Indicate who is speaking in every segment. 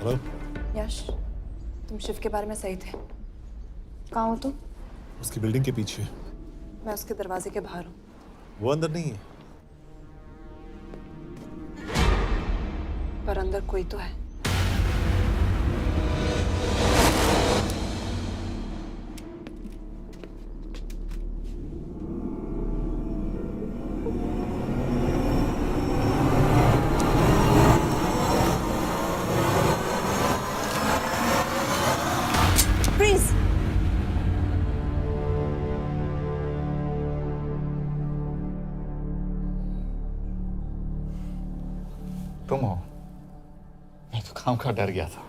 Speaker 1: Hello.
Speaker 2: यश, तुम शिव के बारे में सही थे। कहाँ हो तुम?
Speaker 1: उसकी बिल्डिंग के पीछे।
Speaker 2: मैं उसके दरवाजे के बाहर हूँ।
Speaker 1: वो अंदर नहीं है।
Speaker 2: पर अंदर कोई तो है। Freeze!
Speaker 3: तुम हो? मैं तो काम का डर गया था।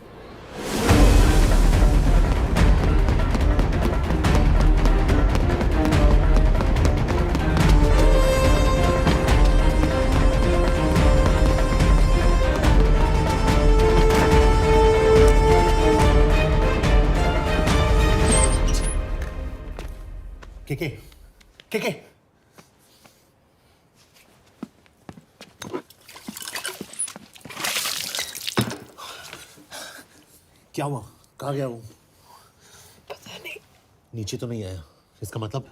Speaker 1: के क्या हुआ? कहाँ गया वो?
Speaker 2: पता नहीं।
Speaker 1: नीचे तो नहीं आया, इसका मतलब?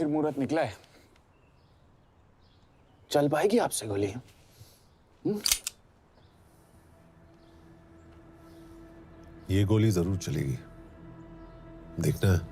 Speaker 3: फिर मुहूर्त निकला है। चल पाएगी आपसे गोली?
Speaker 1: ये गोली जरूर चलेगी, देखना है।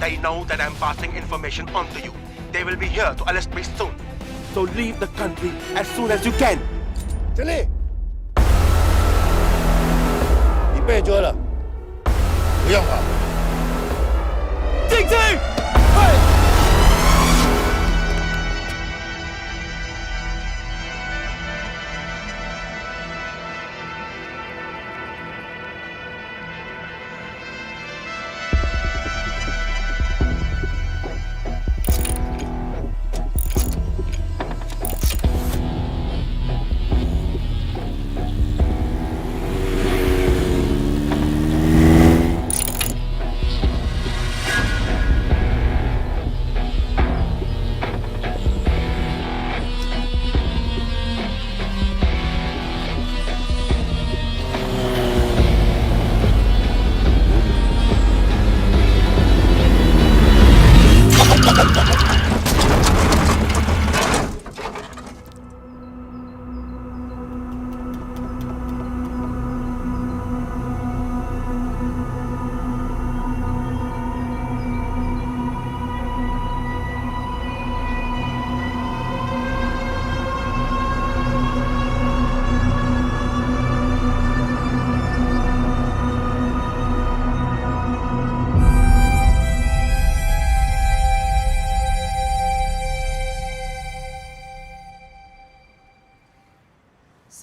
Speaker 4: They know that I'm passing information on to you. They will be here to arrest me soon. So leave the country as soon as you can.
Speaker 5: 经理，你被捉了，不要跑。
Speaker 4: 静静，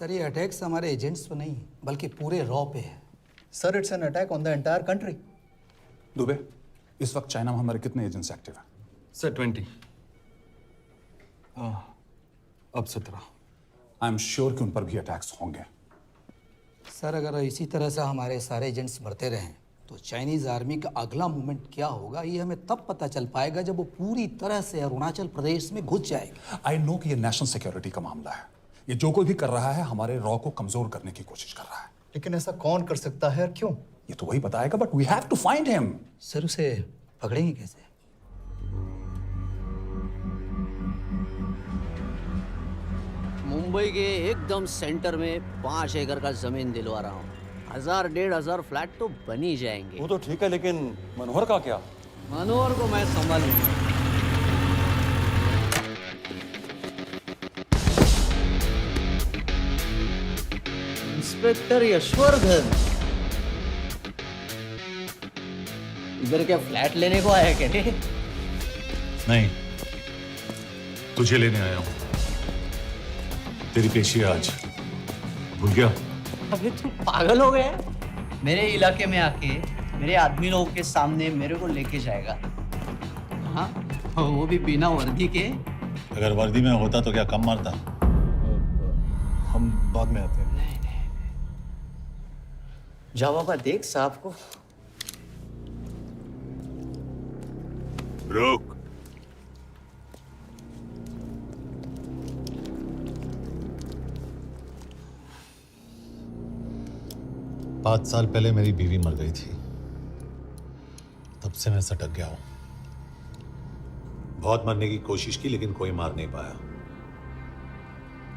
Speaker 6: sir ये अटैक्स हमारे एजेंट्स पे नहीं बल्कि पूरे रॉ पे है।
Speaker 7: Sir it's an attack on the entire country.
Speaker 8: Dubey, इस वक्त चाइना में हमारे कितने एजेंट्स एक्टिव हैं?
Speaker 9: सर 20। अब 17।
Speaker 8: आई एम श्योर कि उन पर भी अटैक्स होंगे।
Speaker 6: सर अगर इसी तरह से हमारे सारे एजेंट्स मरते रहें तो चाइनीज आर्मी का अगला मूवमेंट क्या होगा ये हमें तब पता चल पाएगा जब वो पूरी तरह से अरुणाचल प्रदेश में घुस जाएगी।
Speaker 8: आई नो कि ये नेशनल सिक्योरिटी का मामला है। ये जो कोई भी कर रहा है हमारे रॉ को कमजोर करने की कोशिश कर रहा है।
Speaker 7: लेकिन ऐसा कौन कर सकता है और क्यों?
Speaker 8: ये तो वही बताएगा, but we have to find him.
Speaker 6: Sir उसे पकड़ेंगे कैसे?
Speaker 10: मुंबई के एकदम सेंटर में 5 एकड़ का जमीन दिलवा रहा हूँ। 1000-1500 फ्लैट तो बन ही जाएंगे।
Speaker 9: वो तो ठीक है, लेकिन मनोहर का क्या?
Speaker 10: मनोहर को मैं संभालूंगा। इंस्पेक्टर यशवर्धन, इधर क्या फ्लैट लेने को आया क्या?
Speaker 1: नहीं, तुझे लेने आया हूं। तेरी पेशी आज भूल गया?
Speaker 10: अबे तुम पागल हो गए? मेरे इलाके में आके मेरे आदमी लोगों के सामने मेरे को लेके जाएगा? हाँ, वो भी बिना वर्दी के।
Speaker 1: अगर वर्दी में होता तो क्या कम मारता?
Speaker 9: हम बाद में आते हैं।
Speaker 10: जाओ बाबा, देख साहब को।
Speaker 1: रुक। पाँच साल पहले मेरी बीवी मर गई थी, तब से मैं सटक गया हूं। बहुत मरने की कोशिश की लेकिन कोई मार नहीं पाया।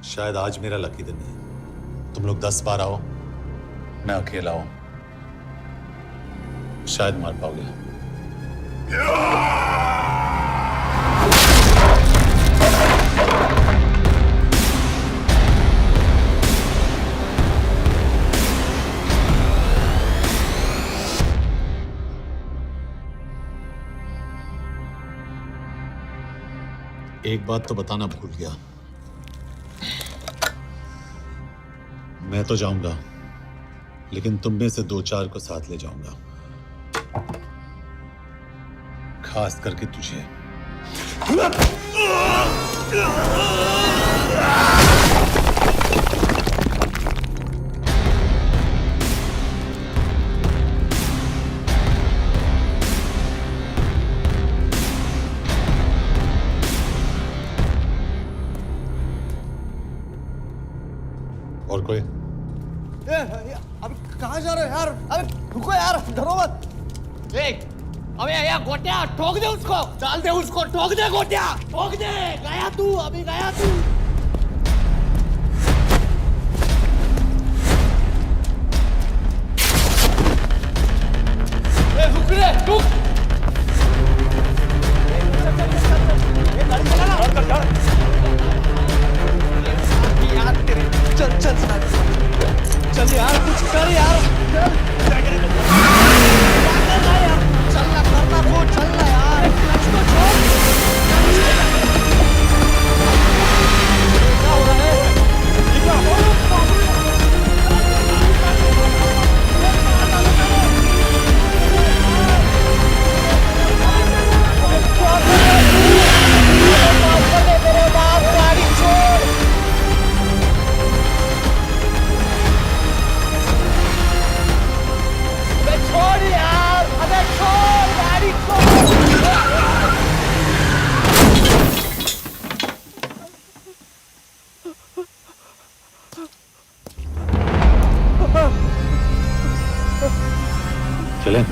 Speaker 1: शायद आज मेरा लकी दिन है। तुम लोग 10 बार आओ, मैं अकेला हूं, शायद मार पाओगे। एक बात तो बताना भूल गया, मैं तो जाऊंगा लेकिन तुम में से 2-4 को साथ ले जाऊंगा, खास करके तुझे। और कोई?
Speaker 10: अब कहाँ जा रहे हो यार? अबे रुको यार, डरो मत। देख, अबे यार गोटिया, ठोक दे उसको, डाल दे उसको, ठोक दे गोटिया, ठोक दे। गया तू, अभी गया तू। रुक रे, रुक। चल चल चल यार, कुछ कर यार, चलना करना वो, चलना यार, इसको छोड़। क्या हो रहा है? मेरे बाप, गाड़ी छोड़। छोड़ यार, अबे छोड़, गाड़ी छोड़।
Speaker 1: चलें?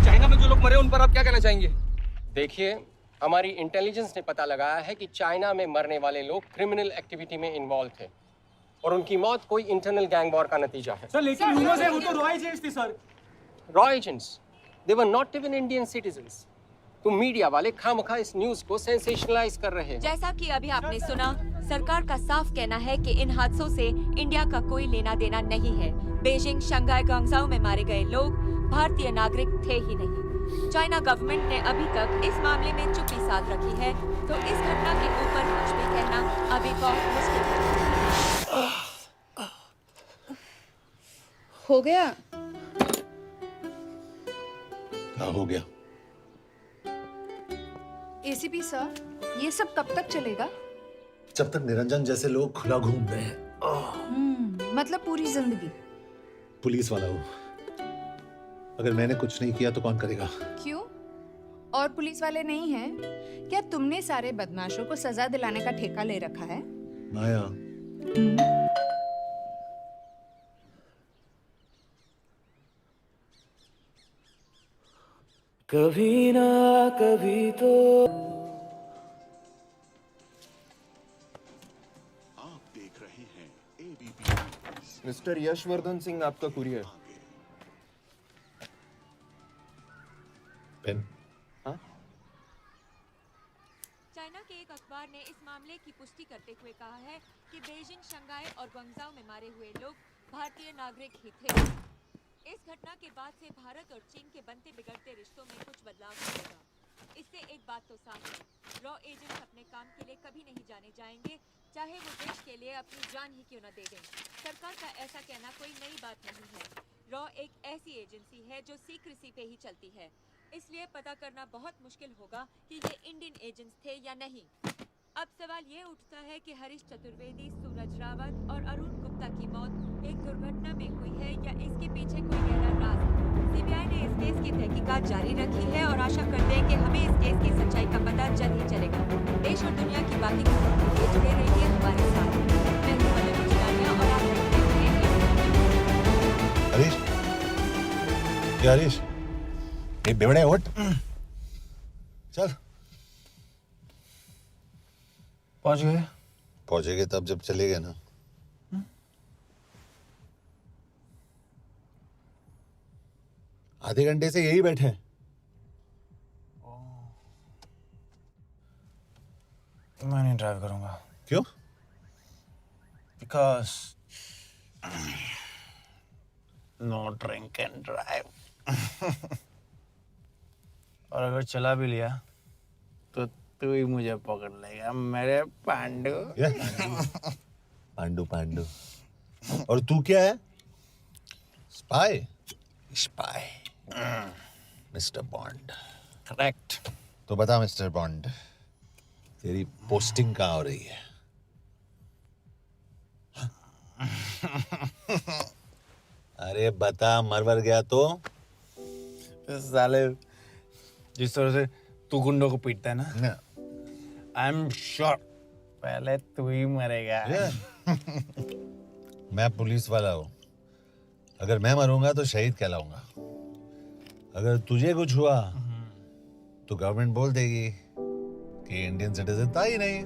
Speaker 11: चाइना में जो लोग मरे उन पर आप क्या कहना चाहेंगे? देखिए, हमारी इंटेलिजेंस ने पता लगाया है कि चाइना में मरने वाले लोग क्रिमिनल एक्टिविटी में इन्वॉल्व थे और उनकी मौत कोई इंटरनल गैंग वॉर का नतीजा है।
Speaker 9: सर लेकिन rumors है वो तो रॉ एजेंट्स थे sir.
Speaker 11: Raw agents, they were not even Indian citizens. तो मीडिया वाले खामखा इस न्यूज को सेंसेशनलाइज कर रहे हैं।
Speaker 2: जैसा कि अभी आपने सुना, सरकार का साफ कहना है कि इन हादसों से इंडिया का कोई लेना देना नहीं है। बीजिंग, शंघाई, ग्वांगझाओ में मारे गए लोग भारतीय नागरिक थे ही नहीं। चाइना गवर्नमेंट ने अभी तक इस मामले में चुप्पी साध रखी है, तो इस घटना के ऊपर कुछ भी कहना अभी बहुत मुश्किल है।
Speaker 12: हो गया?
Speaker 1: हाँ, हो गया।
Speaker 12: एसीपी सर, ये सब कब तक चलेगा?
Speaker 1: जब तक निरंजन जैसे लोग खुला घूम रहे हैं।
Speaker 12: मतलब पूरी जिंदगी?
Speaker 1: पुलिस वाला हूँ, अगर मैंने कुछ नहीं किया तो कौन करेगा?
Speaker 12: क्यों? और पुलिस वाले नहीं हैं? क्या तुमने सारे बदमाशों को सजा दिलाने का ठेका ले रखा है?
Speaker 1: माया,
Speaker 10: कभी ना कभी तो
Speaker 4: आप देख रहे हैं ABP।
Speaker 11: मिस्टर यशवर्धन सिंह, आपका कुरियर।
Speaker 1: पेन।
Speaker 2: चाइना के एक अखबार ने इस मामले की पुष्टि करते हुए कहा है कि बीजिंग, शंघाई और ग्वांगझाओ में मारे हुए लोग भारतीय नागरिक ही थे। इस घटना के बाद से भारत और चीन के बनते बिगड़ते रिश्तों में कुछ बदलाव आएगा। इससे एक बात तो साफ है, रॉ एजेंट्स अपने काम के लिए कभी नहीं जाने जाएंगे, चाहे वो देश के लिए अपनी जान ही क्यों न दे दें। सरकार का ऐसा कहना कोई नई बात नहीं है। रॉ एक ऐसी एजेंसी है जो सीक्रेसी पे ही चलती है, इसलिए पता करना बहुत मुश्किल होगा कि ये इंडियन एजेंट्स थे या नहीं। अब सवाल ये उठता है कि हरीश चतुर्वेदी, सूरज रावत और अरुण गुप्ता की मौत एक दुर्घटना में हुई है या इसके पीछे कोई गहरा राज है। सीबीआई ने इस केस की तहकीकात जारी रखी है और आशा करते हैं कि हमें इस केस की सच्चाई का पता जल्द ही चलेगा। देश और दुनिया की बाकी खबरों के लिए जुड़े रहिए हमारे साथ। मैं हूं मदन चिरानिया और आप देख रहे हैं
Speaker 1: हरीश, क्या हरीश? ये बेवड़े उठ, चल।
Speaker 3: पहुंच गए?
Speaker 1: पहुंचेंगे तब जब चलेंगे ना। आधे घंटे से यही बैठे हैं।
Speaker 3: मैं नहीं ड्राइव करूंगा।
Speaker 1: क्यों?
Speaker 3: Because no drink and drive. और अगर चला भी लिया तो तू ही मुझे पकड़ लेगा, मेरे पांडु।
Speaker 1: पांडु पांडु। और तू क्या है? Spy?
Speaker 3: Spy.
Speaker 1: Mister bond.
Speaker 3: Correct.
Speaker 1: तो बता मिस्टर बॉन्ड, तेरी पोस्टिंग कहाँ हो रही है? अरे बता, मरवर गया तो?
Speaker 3: साले, जिस तरह से तू गुंडों को पीटता है ना, आई एम श्योर पहले तू ही मरेगा।
Speaker 1: मैं पुलिस वाला हूँ, अगर मैं मरूंगा तो शहीद कहलाऊंगा। अगर तुझे कुछ हुआ तो गवर्नमेंट बोल देगी कि इंडियन सिटीजन था ही नहीं।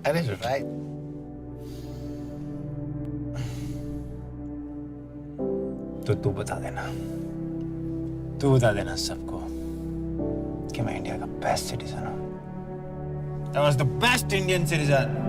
Speaker 3: अरे राइट। तो तू बता देना सबको कि मैं इंडिया का बेस्ट सिटीजन हूँ। I was the best Indian citizen.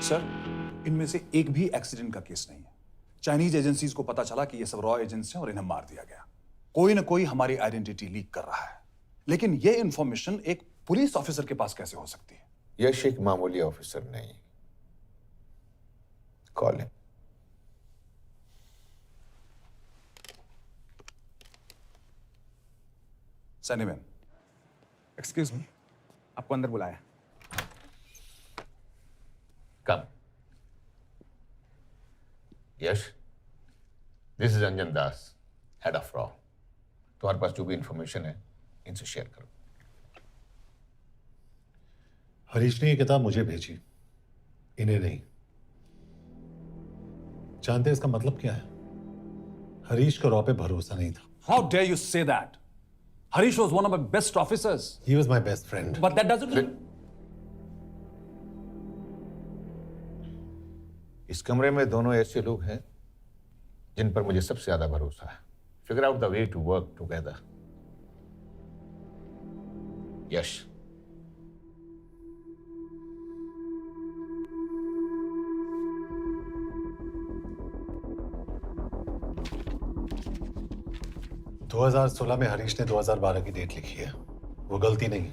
Speaker 8: Sir, इनमें से एक भी एक्सीडेंट का केस नहीं है। चाइनीज एजेंसीज को पता चला कि ये सब रॉ एजेंट्स हैं और इन्हें मार दिया गया। कोई ना कोई हमारी आइडेंटिटी लीक कर रहा है, लेकिन ये इंफॉर्मेशन एक पुलिस ऑफिसर के पास कैसे हो सकती है?
Speaker 13: यश एक मामूली ऑफिसर नहीं। कॉलिंग।
Speaker 8: सनीमैन, एक्सक्यूज मी, आपको अंदर बुलाया।
Speaker 13: Come. Yes. This is Anjan Das, head of RAW. तुम्हारे पास जो भी इंफॉर्मेशन है इनसे शेयर करो।
Speaker 1: हरीश ने ये किताब मुझे भेजी, इन्हें नहीं। जानते हैं इसका मतलब क्या है? हरीश को रॉ पे भरोसा नहीं था।
Speaker 8: How dare you say that? Harish was one of my best officers.
Speaker 1: He was my best friend.
Speaker 8: But that doesn't...
Speaker 13: इस कमरे में दोनों ऐसे लोग हैं जिन पर मुझे सबसे ज्यादा भरोसा है। Figure out the way to work together. यश,
Speaker 1: दो 2016 में हरीश ने 2012 की डेट लिखी है। वो गलती नहीं,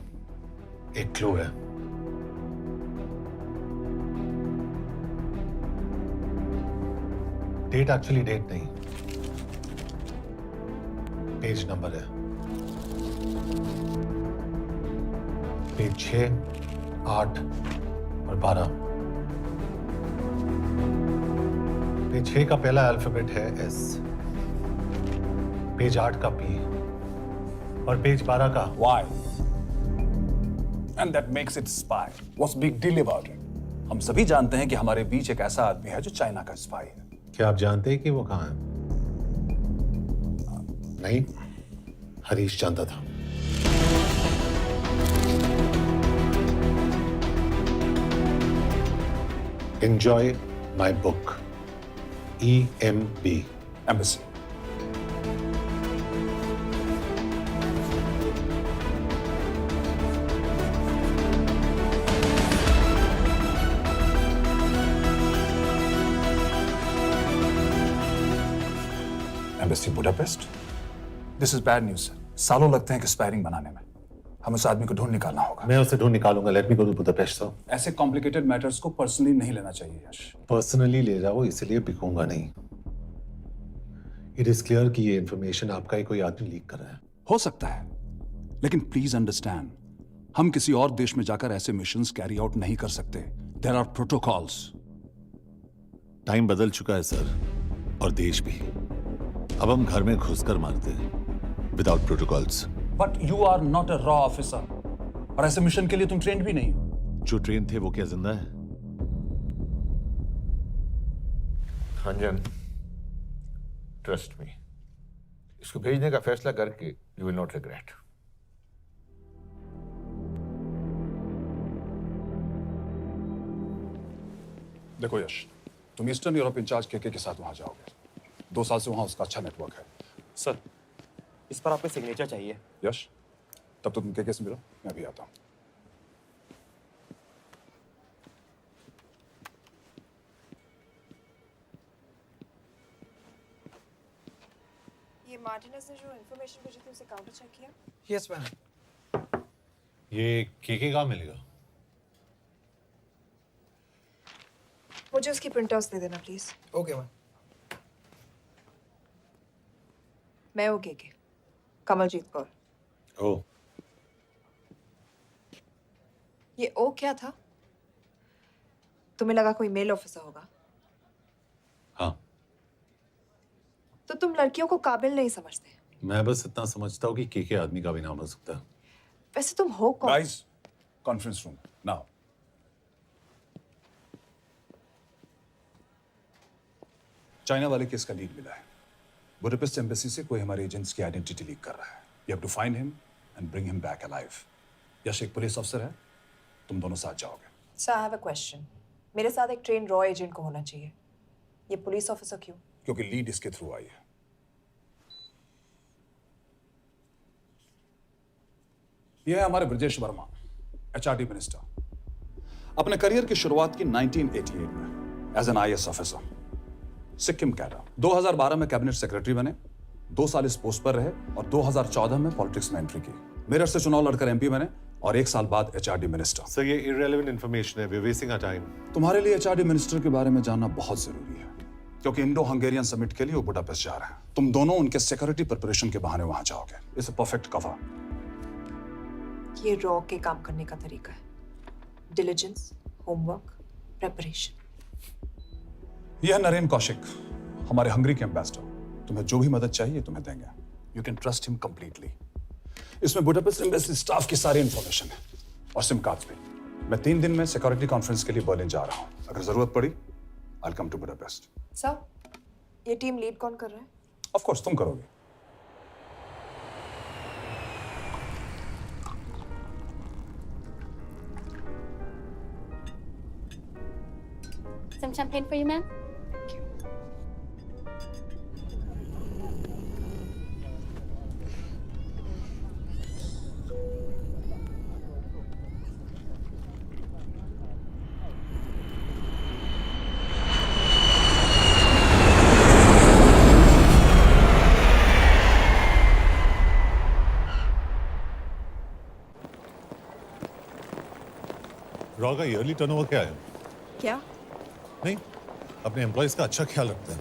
Speaker 1: एक क्लू है। डेट एक्चुअली डेट नहीं, पेज नंबर है। पेज 6, 8 और 12। पेज 6 का पहला अल्फाबेट है एस, पेज 8 का पी और पेज 12 का
Speaker 8: Why? And that makes it spy. What's big deal about it? हम सभी जानते हैं कि हमारे बीच एक ऐसा आदमी है जो चाइना का स्पाई है।
Speaker 1: क्या आप जानते हैं कि वो कहाँ है? नहीं, हरीश जानता था। Enjoy my book. EMB.
Speaker 8: Embassy. Embassy Budapest? This is bad news, sir. सालों लगते हैं एक्सपायरिंग बनाने में। हमें उस आदमी को ढूंढ निकालना होगा।
Speaker 1: मैं उसे ढूंढ निकालूंगा। Let me go to Budapest sir.
Speaker 8: ऐसे कॉम्प्लिकेटेड मैटर्स को पर्सनली नहीं लेना चाहिए यश।
Speaker 1: पर्सनली ले जाओ, इसलिए बिकूंगा नहीं। इट इज क्लियर कि ये इंफॉर्मेशन आपका ही कोई आदमी लीक कर रहा है।
Speaker 8: हो सकता है, लेकिन प्लीज अंडरस्टैंड, हम किसी और देश में जाकर ऐसे मिशंस कैरी आउट नहीं कर सकते। There are protocols.
Speaker 1: टाइम बदल चुका है सर, और देश भी। अब हम घर में घुसकर मारते हैं without protocols.
Speaker 8: But you are not a रॉ ऑफिसर, और ऐसे मिशन के लिए तुम ट्रेंड भी नहीं हो।
Speaker 1: जो ट्रेन थे वो क्या जिंदा है?
Speaker 13: अंजन, ट्रस्ट मी, इसको भेजने का फैसला करके यू विल नॉट रिग्रेट।
Speaker 8: देखो यश, तुम ईस्टर्न यूरोप इंचार्ज के साथ वहां जाओगे। 2 साल से वहां उसका अच्छा नेटवर्क है।
Speaker 9: सर, इस पर आपके सिग्नेचर चाहिए।
Speaker 8: यश, तब तो तुम के से मिलो, मैं भी आता हूं।
Speaker 12: ये मार्टिनेज ने जो इन्फॉर्मेशन भेजी थी उसे काउंटर चेक किया?
Speaker 10: Yes ma'am.
Speaker 1: ये केके कहाँ मिलेगा?
Speaker 12: मुझे उसकी प्रिंटआउट्स दे देना प्लीज।
Speaker 10: Okay ma'am.
Speaker 12: मैं हूँ के कमलजीत कौर।
Speaker 1: ओ,
Speaker 12: ये ओ क्या था? तुम्हें लगा कोई मेल ऑफिसर होगा?
Speaker 1: हाँ।
Speaker 12: तो तुम लड़कियों को काबिल नहीं समझते?
Speaker 1: मैं बस इतना समझता हूँ कि केके आदमी का भी नाम हो सकता है।
Speaker 12: वैसे तुम हो कौन?
Speaker 8: Guys, conference room now. China वाले केस का लीड मिला है। बुडापेस्ट एम्बेसी से कोई हमारे एजेंट्स की आइडेंटिटी लीक कर रहा है। You have to find him and bring him back alive. Yash एक पुलिस अफसर है, तुम दोनों साथ जाओगे।
Speaker 12: Sir, I have a question. मेरे साथ एक ट्रेन रॉ एजेंट को होना चाहिए, ये पुलिस ऑफिसर क्यों?
Speaker 8: क्योंकि लीड इसके थ्रू आई है। यह है हमारे ब्रजेश वर्मा, एचआरडी मिनिस्टर। अपने करियर की शुरुआत की 1988 में as an IAS officer, Sikkim cadre. 2012 में कैबिनेट सेक्रेटरी बने, 2 साल इस पोस्ट पर रहे और 2014 में पॉलिटिक्स में एंट्री की। मेरठ से चुनाव लड़कर एमपी बने और 1 साल बाद एचआरडी मिनिस्टर।
Speaker 1: सर, ये इररिलेवेंट इंफॉर्मेशन है, we are wasting our time.
Speaker 8: तुम्हारे लिए एचआरडी मिनिस्टर के बारे में जानना बहुत जरूरी है, क्योंकि इंडो हंगेरियन समिट के लिए वो बुडापेस्ट जा रहे हैं। तुम दोनों उनके सिक्योरिटी प्रिपरेशन के बहाने वहां जाओगे। It's a perfect cover.
Speaker 12: ये रॉ के काम करने का तरीका है। Diligence, homework,
Speaker 14: preparation.
Speaker 8: यह नरेन कौशिक, हमारे हंगरी के एम्बेसडर। तुम्हें जो भी मदद चाहिए तुम्हें देंगे। You can trust him completely. इसमें बुडापेस्ट एम्बेसी स्टाफ की सारी इंफॉर्मेशन है और सिम कार्ड्स भी। मैं 3 दिन में सिक्योरिटी कॉन्फ्रेंस के लिए बर्लिन जा रहा हूँ। अगर जरूरत पड़ी आई कम टू बुडापेस्ट।
Speaker 14: सर, ये टीम लीड कौन कर रहा है?
Speaker 8: ऑफ कोर्स तुम करोगे।
Speaker 15: Some champagne for you, ma'am?
Speaker 1: Raw का ईयरली टर्नओवर क्या है?
Speaker 14: क्या?
Speaker 1: नहीं, अपने एम्प्लॉइज का अच्छा ख्याल रखते हैं।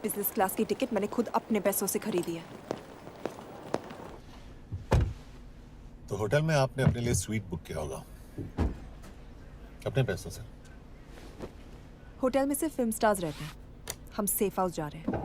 Speaker 14: बिजनेस क्लास की टिकट मैंने खुद अपने पैसों से खरीदी है।
Speaker 1: तो होटल में आपने अपने लिए स्वीट बुक किया होगा अपने पैसों से।
Speaker 14: होटल में सिर्फ फिल्म स्टार्स रहते हैं। हम सेफ हाउस जा रहे हैं।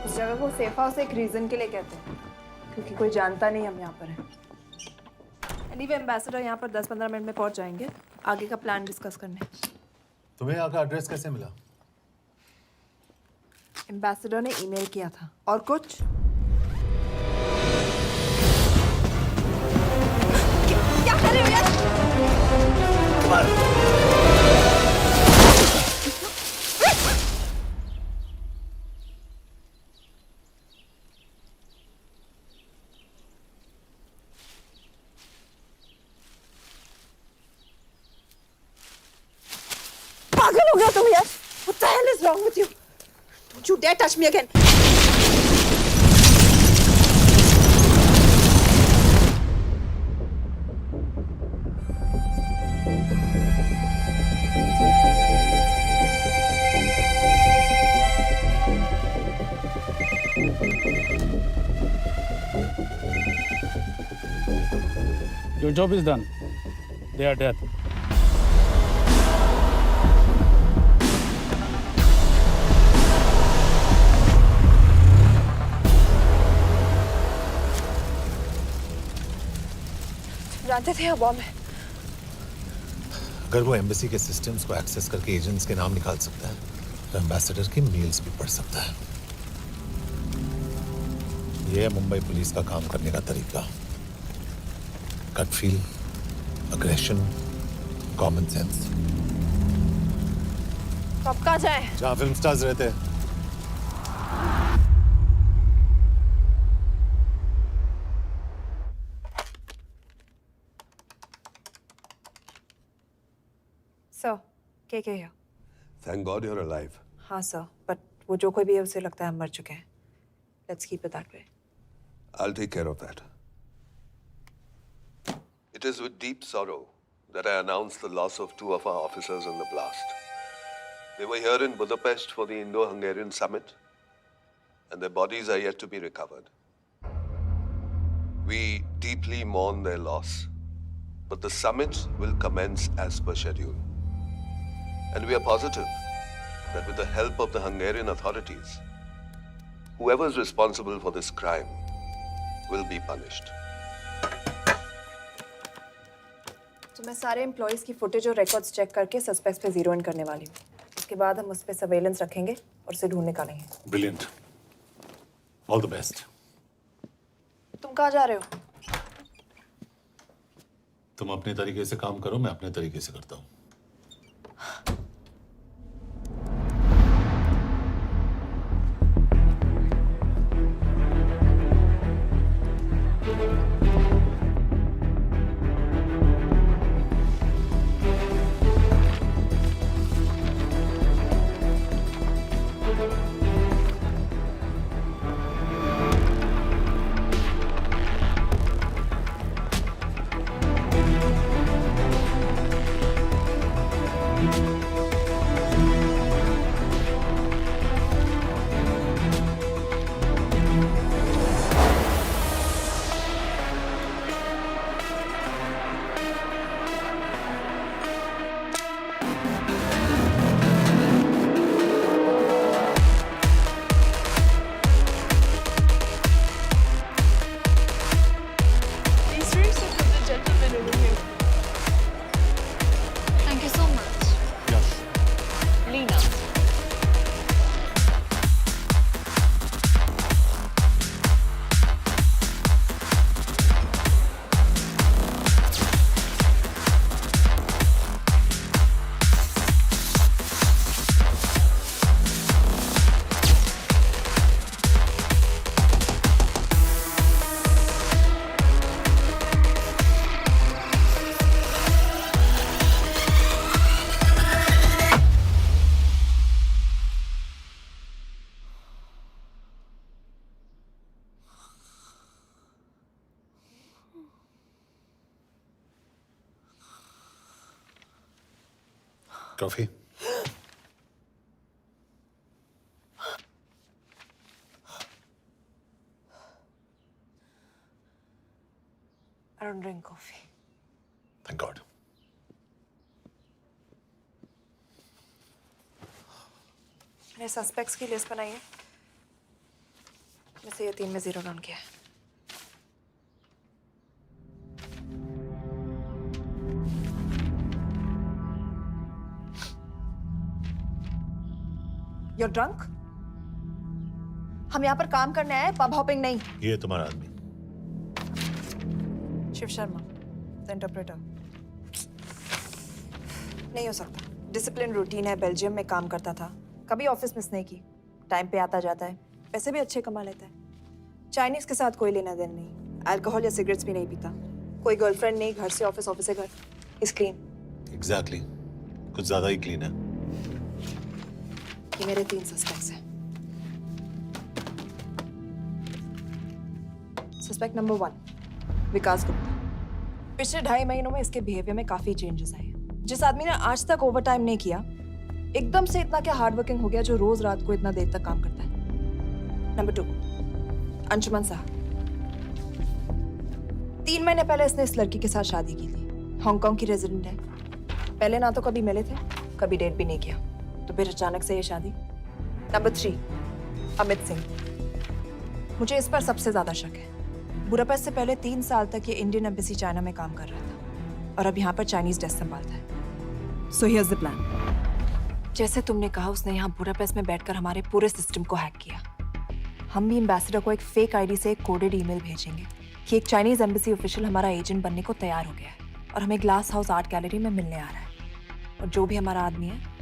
Speaker 14: इस जगह को सेफ हाउस एक रीजन के लिए कहते हैं, क्योंकि कोई जानता नहीं हम यहाँ पर हैं। एनीवे एम्बेसडर यहाँ पर 10-15 मिनट में पहुँच जाएंगे आगे का प्लान डिस्कस करने।
Speaker 1: तुम्हें यहाँ का एड्रेस कैसे मिला?
Speaker 14: एम्बेसडर ने ईमेल किया था। और कुछ? क्या कर रहे हो यार? पागल हो गया तुम यार? What the hell is wrong with you? Don't you dare touch me again.
Speaker 3: Your job is done. They are dead.
Speaker 14: जानते थे अब बॉम्ब है।
Speaker 1: अगर वो एम्बेसी के सिस्टम्स को एक्सेस करके एजेंट्स के नाम निकाल सकता है तो एम्बेसडर की मेल्स भी पढ़ सकता है। ये है मुंबई पुलिस का काम करने का तरीका। Gut feel, aggression, common sense.
Speaker 14: तो अब कहाँ जाएं?
Speaker 1: जहाँ फिल्म स्टार्स रहते हैं।
Speaker 14: सर, के here?
Speaker 5: Thank God you're alive.
Speaker 14: हाँ सर, बट वो जो कोई भी है उसे लगता है हम मर चुके हैं। Let's keep it that way.
Speaker 5: I'll take care of that. It is with deep sorrow that I announce the loss of 2 of our officers in the blast. They were here in Budapest for the Indo-Hungarian summit, and their bodies are yet to be recovered. We deeply mourn their loss, but the summit will commence as per schedule. And we are positive that with the help of the Hungarian authorities, whoever is responsible for this crime will be punished.
Speaker 14: तो मैं सारे employees की footage और records check करके suspects पे zero in करने वाली हूँ। उसके बाद हम उस पे सर्वेलेंस रखेंगे और उसे ढूंढ निकालेंगे।
Speaker 1: ब्रिलियंट। All the best.
Speaker 14: तुम कहाँ जा रहे हो?
Speaker 1: तुम अपने तरीके से काम करो, मैं अपने तरीके से करता हूँ। Coffee?
Speaker 14: I don't drink coffee.
Speaker 1: Thank God.
Speaker 14: मैंने सस्पेक्ट्स की लिस्ट बनाई है। वैसे ये 3 में 0 डाउन किया है। You're drunk? हम यहाँ पर काम करने आए, पब हॉपिंग नहीं।
Speaker 1: ये तुम्हारा आदमी।
Speaker 14: Shiv Sharma, the interpreter. नहीं हो सकता। डिसिप्लिन रूटीन है, बेल्जियम में काम करता था, कभी ऑफिस मिस नहीं की, टाइम पे आता जाता है, पैसे भी अच्छे कमा लेता है। चाइनीज के साथ कोई लेना देना नहीं, अल्कोहल या सिगरेट्स भी नहीं पीता, कोई गर्लफ्रेंड नहीं, घर से ऑफिस, ऑफिस से घर, इज क्लीन।
Speaker 1: एग्जैक्टली, कुछ ज्यादा ही क्लीन है।
Speaker 14: ये मेरे 3 सस्पेक्ट्स हैं। सस्पेक्ट नंबर 1, विकास गुप्ता। पिछले 2.5 महीनों में इसके बिहेवियर में काफी चेंजेस आए हैं। जिस आदमी ने आज तक ओवरटाइम नहीं किया, एकदम से इतना क्या हार्ड वर्किंग हो गया जो रोज रात को इतना देर तक काम करता है। नंबर 2, अंशुमन साह। 3 महीने पहले इसने इस लड़की के साथ शादी की थी, हांगकांग की रेजिडेंट है। पहले ना तो कभी मिले थे, कभी डेट भी नहीं किया, तो फिर अचानक से ये शादी। नंबर 3, अमित सिंह। मुझे इस पर सबसे ज्यादा शक है। बुडापेस्ट से पहले 3 साल तक ये इंडियन एम्बेसी चाइना में काम कर रहा था और अब यहाँ पर चाइनीज डेस्क संभालता है। So here's the plan. जैसे तुमने कहा, उसने यहाँ बुडापेस्ट में बैठकर हमारे पूरे सिस्टम को हैक किया। हम भी एम्बेसडर को एक फेक आईडी से एक कोडेड ईमेल भेजेंगे कि एक चाइनीज एम्बेसी ऑफिशियल हमारा एजेंट बनने को तैयार हो गया है और हमें ग्लास हाउस आर्ट गैलरी में मिलने आ रहा है। और जो भी हमारा आदमी है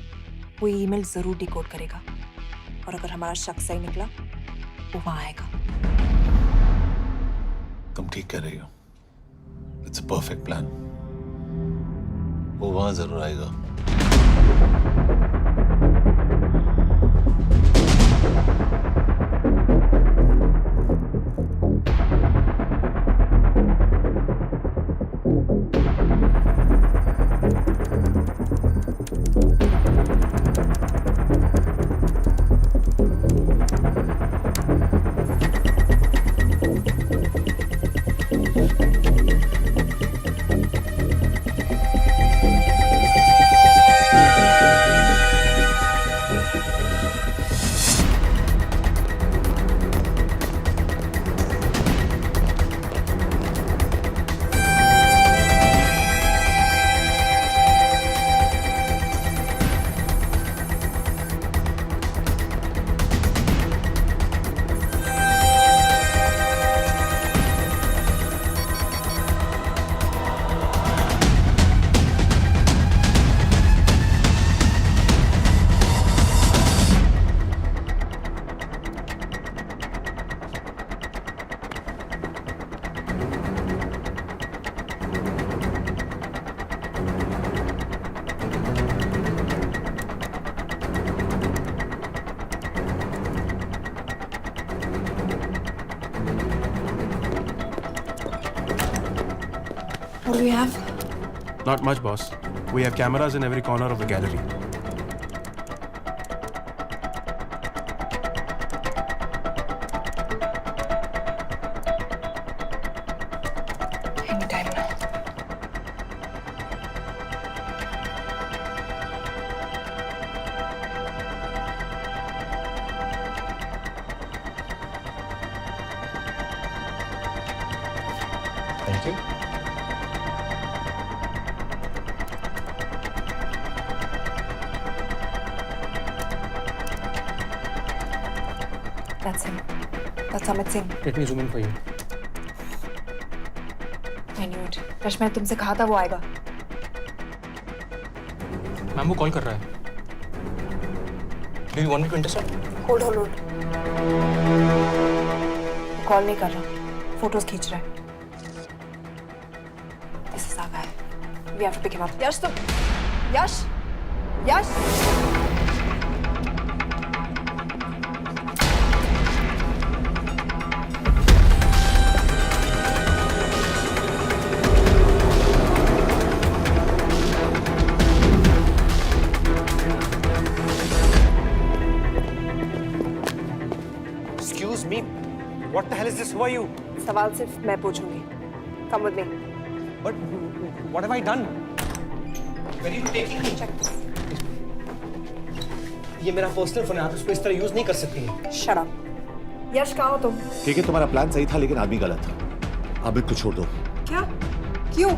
Speaker 14: वो ईमेल जरूर डिकोड करेगा और अगर हमारा शक सही निकला वो वहां आएगा।
Speaker 1: तुम ठीक कर रही हो। It's a perfect plan. वो वहां जरूर आएगा।
Speaker 14: What do we have?
Speaker 4: Not much, boss. We have cameras in every corner of the gallery.
Speaker 14: Anytime now.
Speaker 7: Thank you.
Speaker 14: That's him. That's Amit Singh.
Speaker 11: Let me zoom in for you.
Speaker 14: I knew it. Rush, मैंने तुमसे कहा था वो आएगा।
Speaker 11: Ma'am वो call कर रहा है। Do you want me to intercept?
Speaker 14: Hold hold hold. Call नहीं कर रहा, फोटोज खींच रहा है। This is our guy. We have to pick him up. यश तुम, यश, यश।
Speaker 10: is this? Who are you?
Speaker 14: सवाल सिर्फ मैं पूछूंगी. Come with me.
Speaker 10: But what have I done? Where are you taking me? ये मेरा पर्सनल फोन है, आप इसको इस तरह यूज नहीं कर सकती हैं.
Speaker 14: Shut up. यश कहाँ हो तुम?
Speaker 1: ठीक है, तुम्हारा प्लान सही था लेकिन आदमी गलत था. अमित को छोड़ दो.
Speaker 14: क्या? क्यों?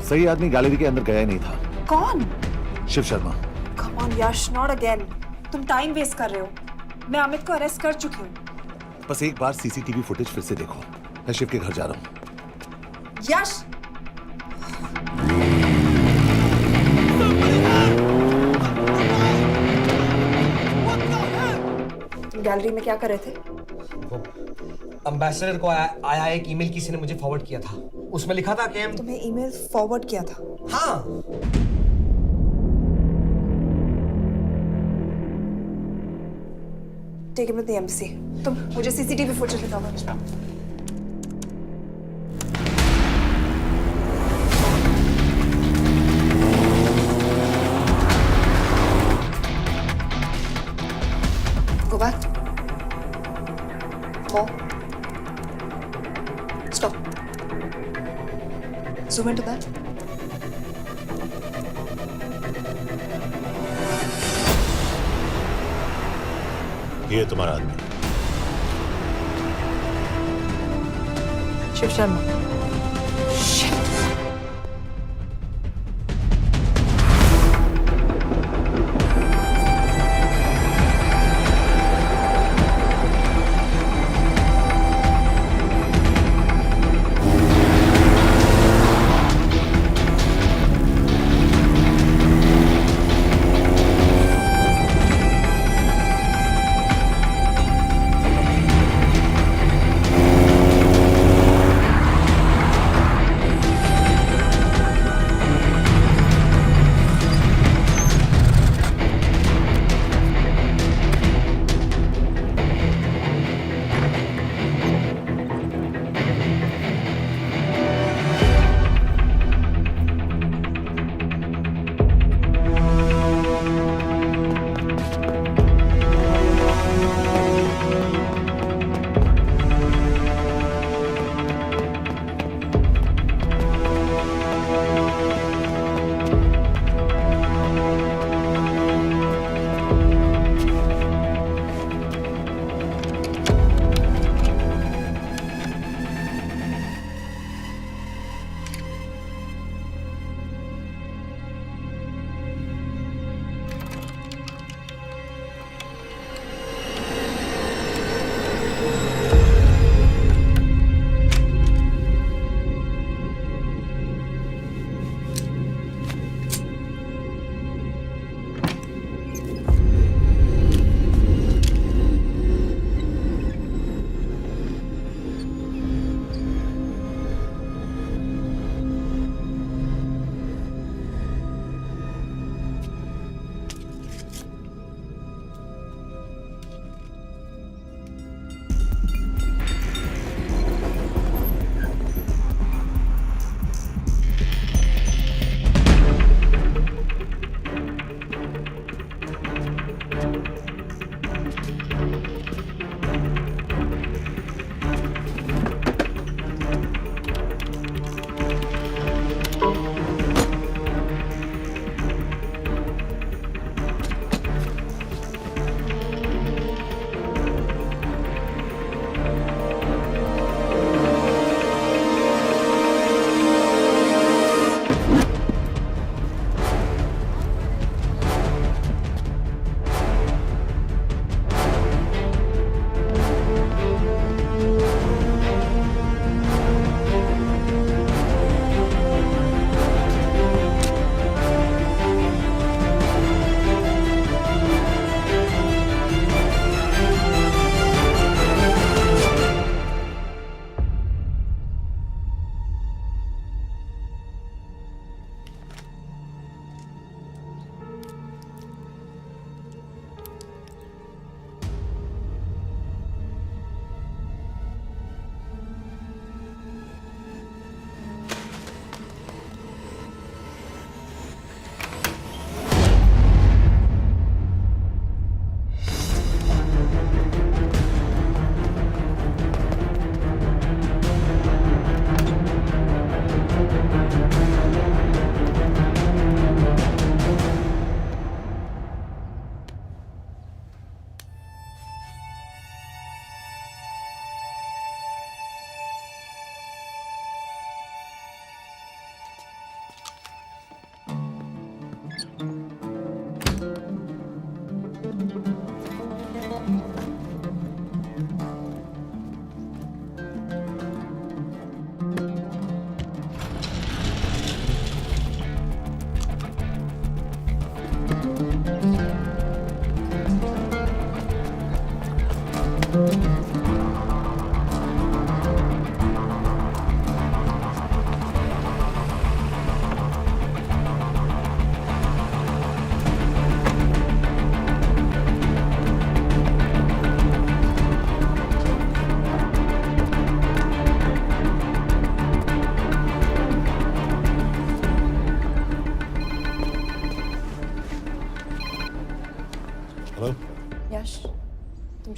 Speaker 1: सही आदमी गैलरी के अंदर गया ही नहीं था.
Speaker 14: कौन?
Speaker 1: Shiv Sharma.
Speaker 14: Come on Yash, not again. तुम टाइम वेस्ट कर रहे हो. मैं अमित को अरेस्ट कर चुकी हूँ.
Speaker 1: बस एक बार सीसीटीवी फुटेज फिर से देखो. मैं शिव के घर जा रहा हूँ.
Speaker 14: यश! तुम गैलरी में क्या कर रहे थे?
Speaker 10: एम्बेसडर को आया एक ईमेल किसी ने मुझे फॉरवर्ड किया था. उसमें लिखा था कि
Speaker 14: तुम्हें ईमेल फॉरवर्ड किया था?
Speaker 10: हाँ.
Speaker 14: Take him to the embassy. तुम मुझे सीसीटीवी फुटेज दिखाओ. Go back. More. Stop. Zoom into that.
Speaker 1: ये तुम्हारा आदमी.
Speaker 14: शिव शर्मा.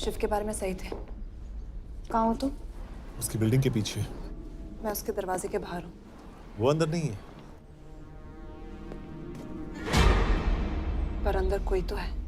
Speaker 14: शिव के बारे में सही थे। कहाँ हो तुम?
Speaker 15: उसकी बिल्डिंग के पीछे।
Speaker 14: मैं उसके दरवाजे के बाहर हूँ।
Speaker 15: वो अंदर नहीं है।
Speaker 14: पर अंदर कोई तो है।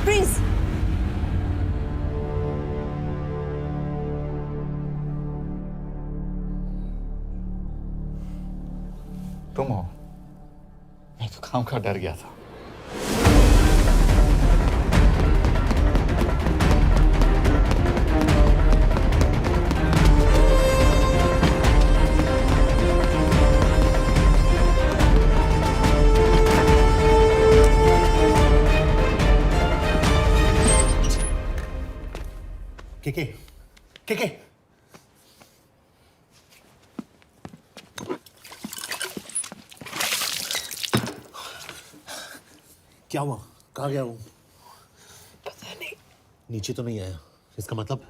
Speaker 14: Freeze!
Speaker 16: तुम हो? मैं तो काम का डर गया था।
Speaker 10: के क्या हुआ? कहाँ गया वो?
Speaker 14: पता नहीं।
Speaker 10: नीचे तो नहीं आया, इसका मतलब?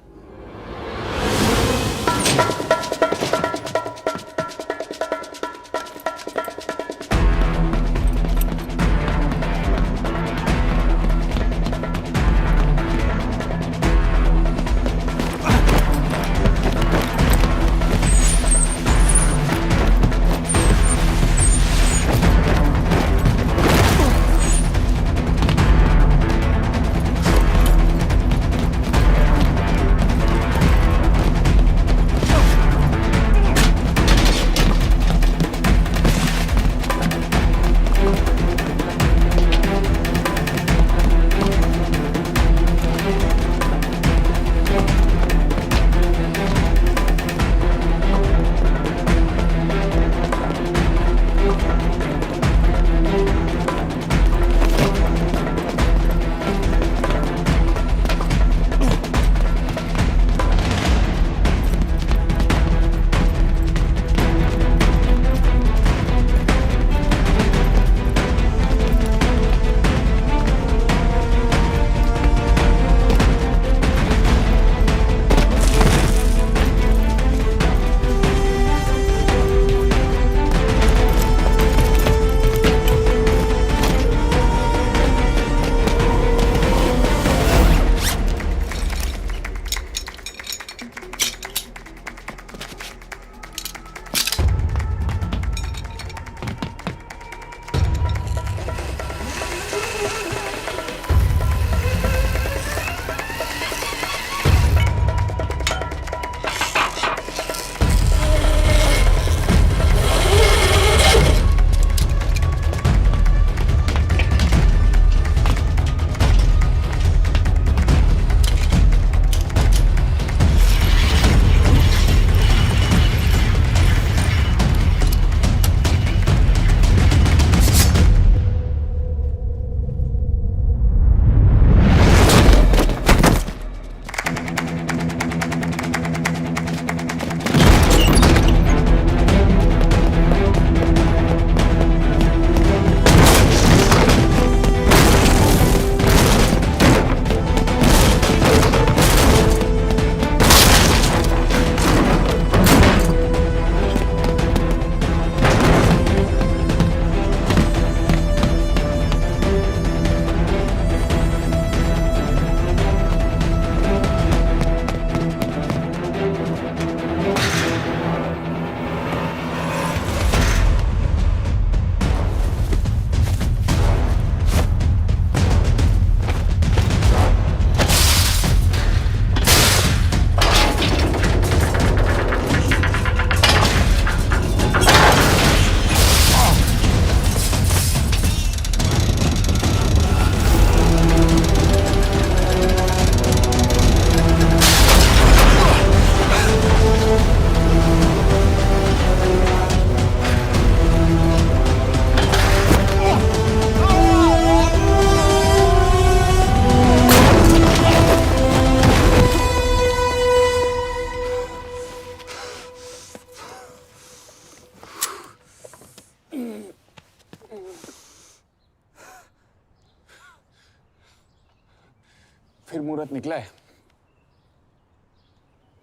Speaker 3: फिर मुहूर्त निकला है।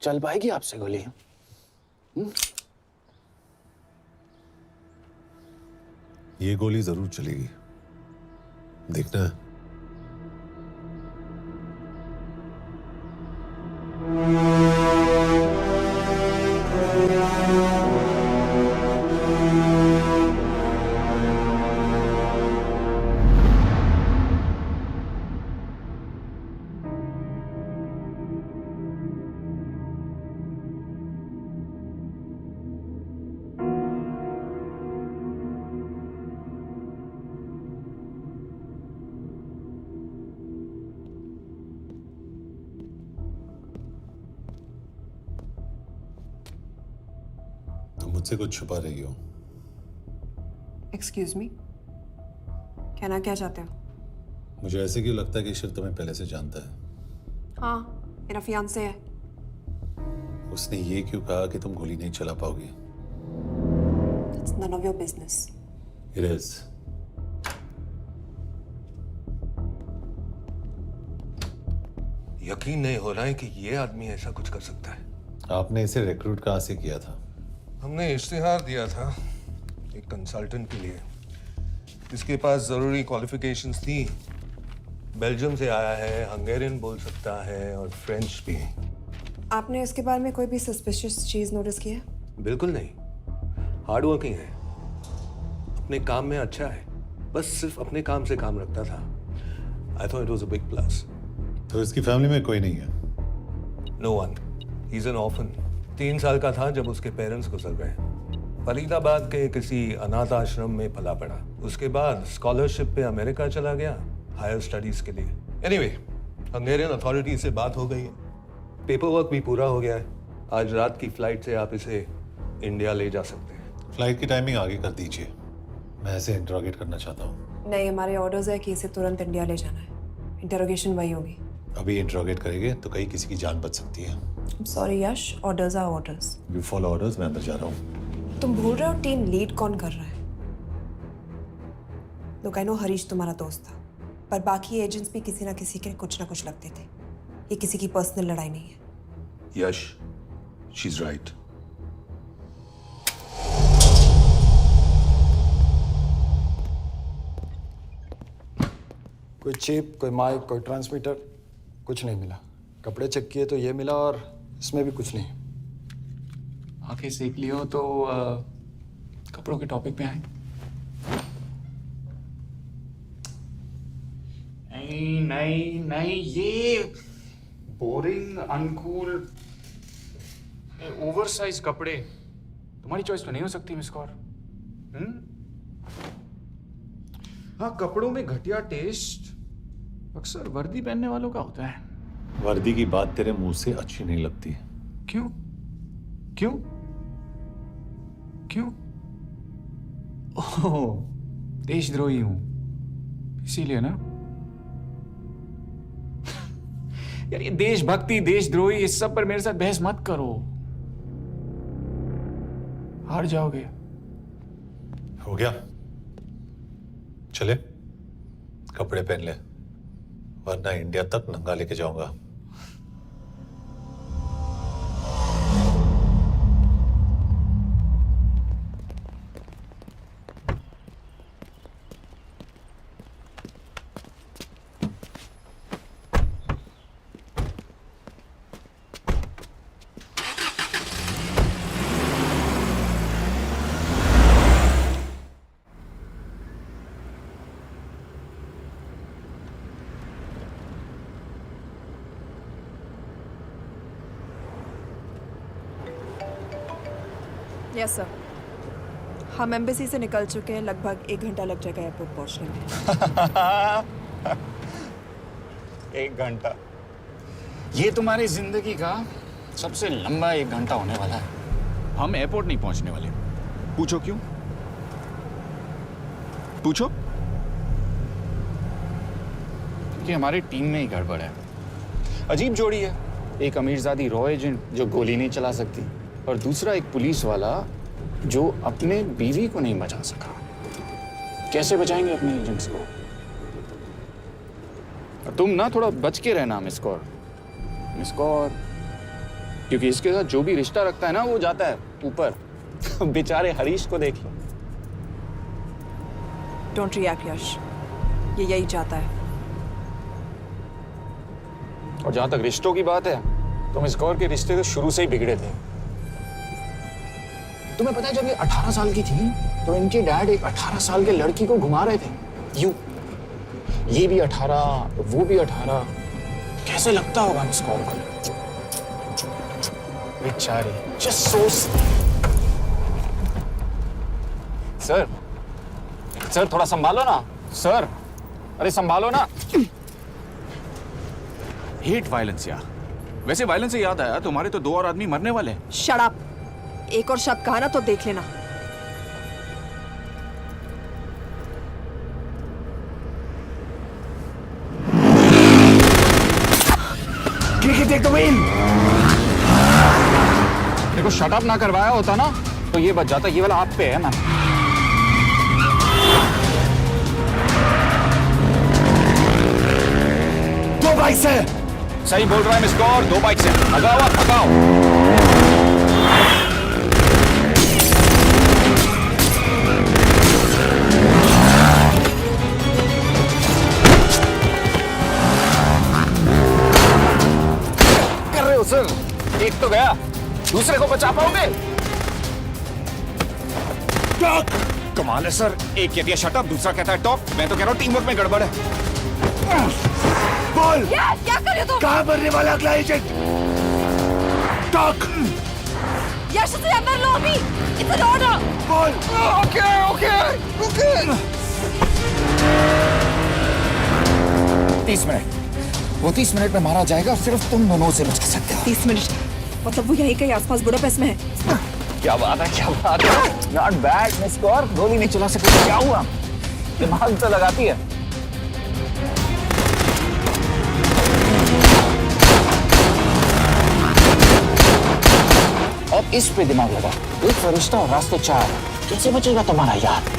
Speaker 3: चल पाएगी आपसे गोली?
Speaker 15: ये गोली जरूर चलेगी, देखना है। मुझसे कुछ छुपा रही हो।
Speaker 14: एक्सक्यूज मी, कहना क्या चाहते हो?
Speaker 15: मुझे ऐसे क्यों लगता है कि शिव तुम्हें पहले से जानता है?
Speaker 14: हाँ, मेरा फियांसे है।
Speaker 15: उसने ये क्यों कहा कि तुम गोली नहीं चला पाओगी?
Speaker 14: It's none of your business.
Speaker 15: It is.
Speaker 5: यकीन नहीं हो रहा है कि ये आदमी ऐसा कुछ कर सकता है।
Speaker 15: आपने इसे रिक्रूट कहाँ से किया था?
Speaker 5: हमने इश्तिहार दिया था एक कंसल्टेंट के लिए, जिसके पास जरूरी क्वालिफिकेशंस थी। बेल्जियम से आया है, हंगेरियन बोल सकता है और फ्रेंच भी।
Speaker 14: आपने इसके बारे में कोई भी सस्पिशियस चीज नोटिस की है?
Speaker 5: बिल्कुल नहीं, हार्ड वर्किंग है, अपने काम में अच्छा है, बस सिर्फ अपने काम से काम रखता था। I thought it was a big plus.
Speaker 15: तो इसकी फैमिली में कोई नहीं है?
Speaker 5: No one, he is an orphan. 3 साल का था जब उसके पेरेंट्स गुजर गए। फरीदाबाद के किसी अनाथ आश्रम में पला पड़ा। उसके बाद स्कॉलरशिप पे अमेरिका चला गया हायर स्टडीज के लिए। एनीवे, हंगेरियन अथॉरिटी से बात हो गई है, पेपर वर्क भी पूरा हो गया है। आज रात की फ्लाइट से आप इसे इंडिया ले जा सकते हैं।
Speaker 15: फ्लाइट की टाइमिंग आगे कर दीजिए, मैं इसे इंट्रोगेट करना चाहता हूँ।
Speaker 14: नहीं, हमारे ऑर्डर्स है कि इसे तुरंत इंडिया ले जाना है। इंटरोगेशन वही होगी।
Speaker 15: अभी इंट्रोगेट करेंगे तो कहीं किसी की जान बच सकती है।
Speaker 14: Sorry Yash, orders are orders.
Speaker 15: You follow orders, मैं अंदर जा रहा हूँ।
Speaker 14: तुम भूल रहे हो टीम लीड कौन कर रहा है? लोग आई नो हरीश तुम्हारा दोस्त था, पर बाकी एजेंट्स भी किसी ना किसी के कुछ ना कुछ लगते थे। ये किसी की पर्सनल लड़ाई नहीं है।
Speaker 5: यश, शी इज राइट।
Speaker 17: कोई चिप, कोई माइक, कोई ट्रांसमीटर, कुछ नहीं मिला। कपड़े चेक किए तो ये मिला और इसमें भी कुछ नहीं।
Speaker 3: आंखें सेक ली हो तो कपड़ों के टॉपिक पे आए। नहीं नहीं नहीं, ये बोरिंग, अनकूल, ओवरसाइज कपड़े तुम्हारी चॉइस तो नहीं हो सकती मिस कौर। हाँ, कपड़ों में घटिया टेस्ट अक्सर वर्दी पहनने वालों का होता है।
Speaker 15: वर्दी की बात तेरे मुंह से अच्छी नहीं लगती।
Speaker 3: क्यों क्यों क्यों? ओह, देशद्रोही हूं इसीलिए ना। यार ये देशभक्ति, देशद्रोही, इस सब पर मेरे साथ बहस मत करो, हार जाओगे।
Speaker 15: हो गया, चले कपड़े पहन ले, वरना इंडिया तक नंगा लेके जाऊंगा।
Speaker 14: यस सर, हम एम्बेसी से निकल चुके हैं। लगभग 1 घंटा लग जाएगा एयरपोर्ट पहुंचने में।
Speaker 3: 1 घंटा? ये तुम्हारी जिंदगी का सबसे लंबा 1 घंटा होने वाला है। हम एयरपोर्ट नहीं पहुंचने वाले। पूछो क्यों? पूछो। क्योंकि हमारी टीम में ही गड़बड़ है। अजीब जोड़ी है, एक अमीरजादी रॉ एजेंट जो गोली नहीं चला सकती, और दूसरा एक पुलिस वाला जो अपने बीवी को नहीं बचा सका। कैसे बचाएंगे अपने एजेंट्स को? और तुम ना थोड़ा बच के रहना मिस कौर, क्योंकि इसके साथ जो भी रिश्ता रखता है ना वो जाता है ऊपर। बेचारे हरीश को देख लो।
Speaker 14: डोंट रिएक्ट यश, ये यही चाहता है।
Speaker 3: और जहां तक रिश्तों की बात है तो मिस कौर के रिश्ते तो शुरू से ही बिगड़े थे। तुम्हें पता है जब ये 18 साल की थी तो इनके डैड एक 18 साल के लड़की को घुमा रहे थे यूं, ये भी 18 वो भी 18। कैसे लगता होगा मिस कौर को? बेचारी, जस्ट सो। सर थोड़ा संभालो ना सर, अरे संभालो ना।
Speaker 8: हेट वायलेंस यार। वैसे वायलेंस से याद आया, तुम्हारे तो 2 और आदमी मरने वाले हैं।
Speaker 14: Shut up. एक और शब्द कहा ना तो देख लेना।
Speaker 3: देखो शट अप ना करवाया होता ना तो ये बच जाता। ये वाला आप पे है मैम।
Speaker 10: दो बाइक से।
Speaker 3: सही बोल रहा है मिस कौर, 2 बाइक से। भगाओ आप, भगाओ। कर रहे हो सर? एक तो गया, दूसरे को बचा पाओगे? कमाल है सर। एक कहती है शट अप, दूसरा कहता है टॉप। मैं तो कह रहा हूँ टीम वर्क में गड़बड़ है।
Speaker 10: बोल,
Speaker 14: क्या कर रहे हो तुम?
Speaker 10: कहाँ मरने वाला अगला एजेंट? टॉक।
Speaker 14: यश से अंदर लो अभी। It's an order.
Speaker 10: बोल।
Speaker 3: ओके। Okay 30 minute. वो 30 मिनट में मारा जाएगा, सिर्फ तुम दोनों से बच सकते हो।
Speaker 14: 30 मिनट मतलब वो यहीं कहीं आसपास बुडापेस्ट में है।
Speaker 3: क्या बात है, क्या बात है। नॉट बैड मिस कौर, गोली नहीं चला सकती। क्या हुआ? दिमाग तो लगाती है। अब इस पे दिमाग लगा। एक फरिश्ता और रास्ते 4। कैसे बचेगा तुम्हारा यार?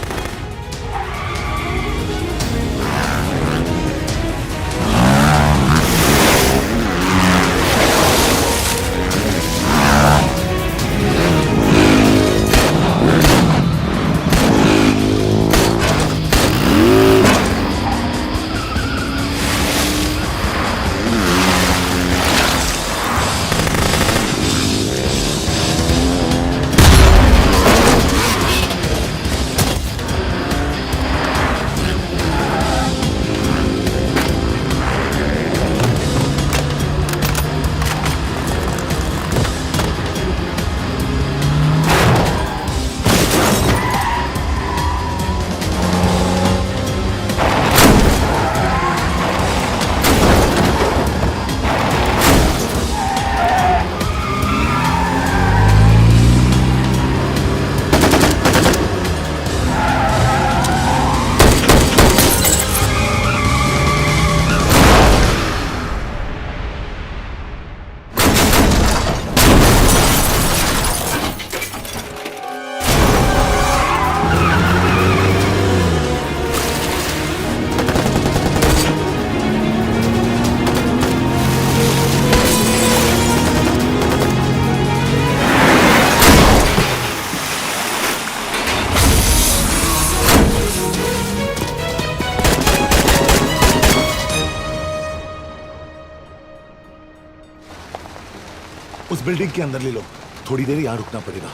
Speaker 10: उस बिल्डिंग के अंदर ले लो। थोड़ी देर यहां रुकना पड़ेगा।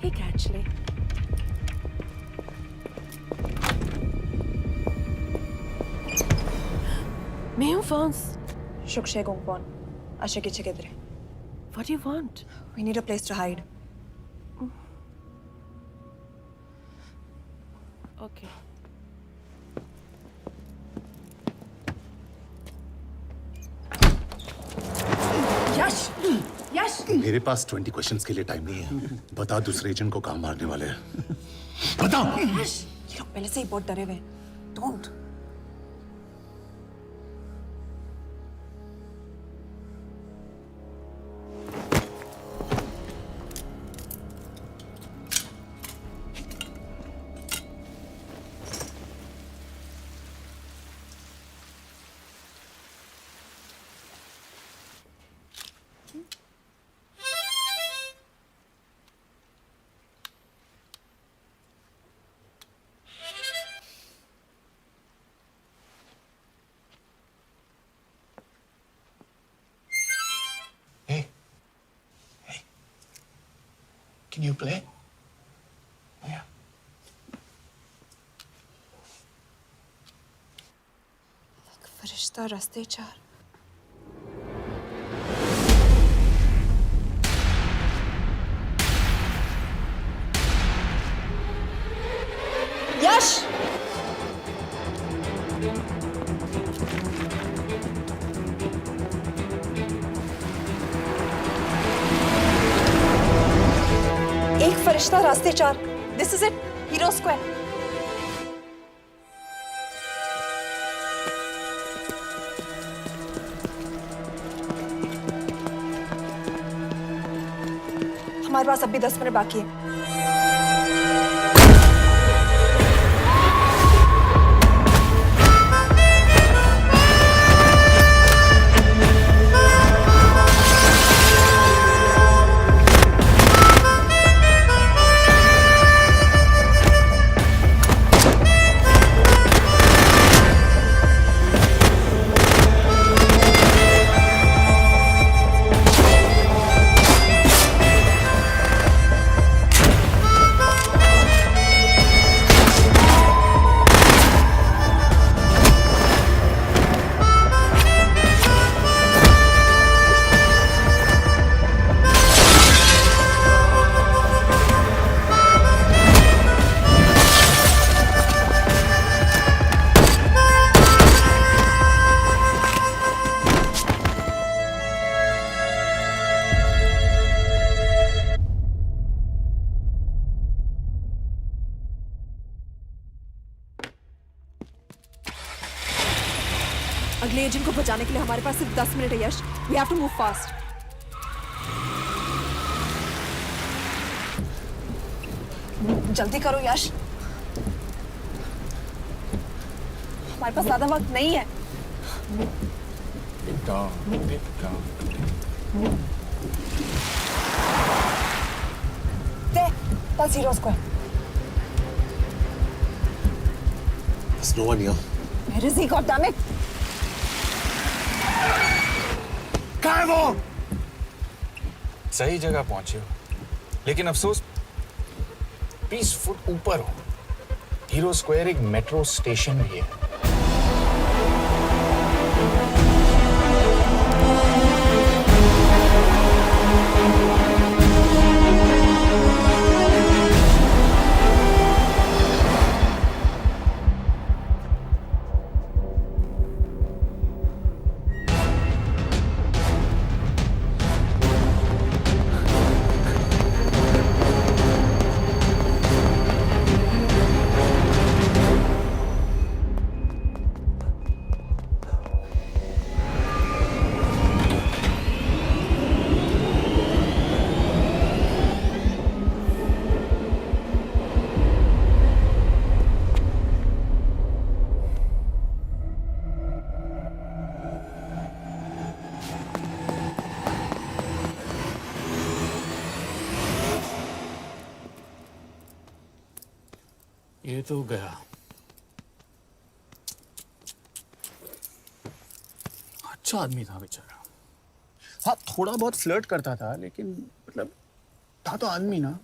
Speaker 14: Hey, actually. मैं हूँ Fons. Shukshe Gongpon. Asha kiche kidre. What do you want? We need a place to hide. Okay.
Speaker 15: मेरे पास 20 क्वेश्चंस के लिए टाइम नहीं है। बता दूसरे एजेंट को कहाँ मारने वाले हैं। बता।
Speaker 14: ये लोग पहले से ही बहुत डरे हुए हैं। Don't.
Speaker 3: Can you play? Yeah.
Speaker 14: फरिश्ता रास्ते चार। यश! एक फरिश्ता रास्ते चार। This is it, hero square. हमारे पास अब भी 10 मिनट बाकी है। अगले एजेंट को बचाने के लिए हमारे पास सिर्फ 10 मिनट है Yash. We have to move fast. जल्दी करो यश, हमारे पास ज्यादा वक्त नहीं है। That's Hero Square.
Speaker 15: There's no one here.
Speaker 14: Where is he, goddammit?
Speaker 3: कहाँ है वो? सही जगह पहुंचे हो, लेकिन अफसोस 20 फुट ऊपर हो। हीरो स्क्वायर एक मेट्रो स्टेशन भी है। ये तो गया। अच्छा आदमी था बेचारा। हाँ, थोड़ा बहुत फ्लर्ट करता था, लेकिन मतलब था तो आदमी ना।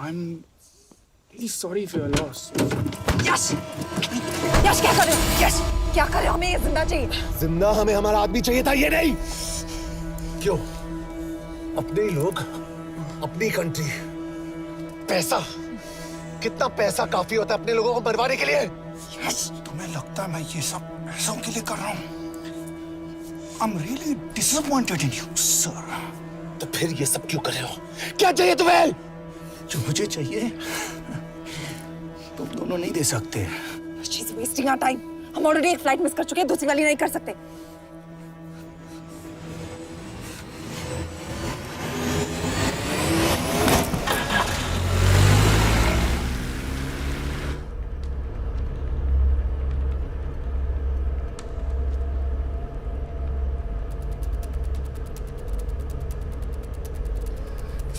Speaker 3: I am really sorry for your loss.
Speaker 14: Yash! Yash क्या कर रहे हो? यश! क्या कर रहे हो? हमें ये जिंदा चाहिए।
Speaker 15: जिंदा हमें हमारा आदमी चाहिए था, ये नहीं। क्यों? अपने ही लोग, अपनी कंट्री। पैसा, कितना पैसा काफी होता है अपने लोगों को मरवाने के लिए?
Speaker 3: यस, तुम्हें लगता है मैं ये सब पैसों के लिए कर रहा हूँ? I'm really disappointed in you, sir.
Speaker 15: तो फिर ये सब क्यों कर रहे हो? क्या चाहिए तुम्हें?
Speaker 6: जो मुझे चाहिए तुम दोनों नहीं दे सकते।
Speaker 14: She's wasting our time. हम ऑलरेडी एक फ्लाइट मिस कर चुके हैं, दूसरी वाली नहीं कर सकते।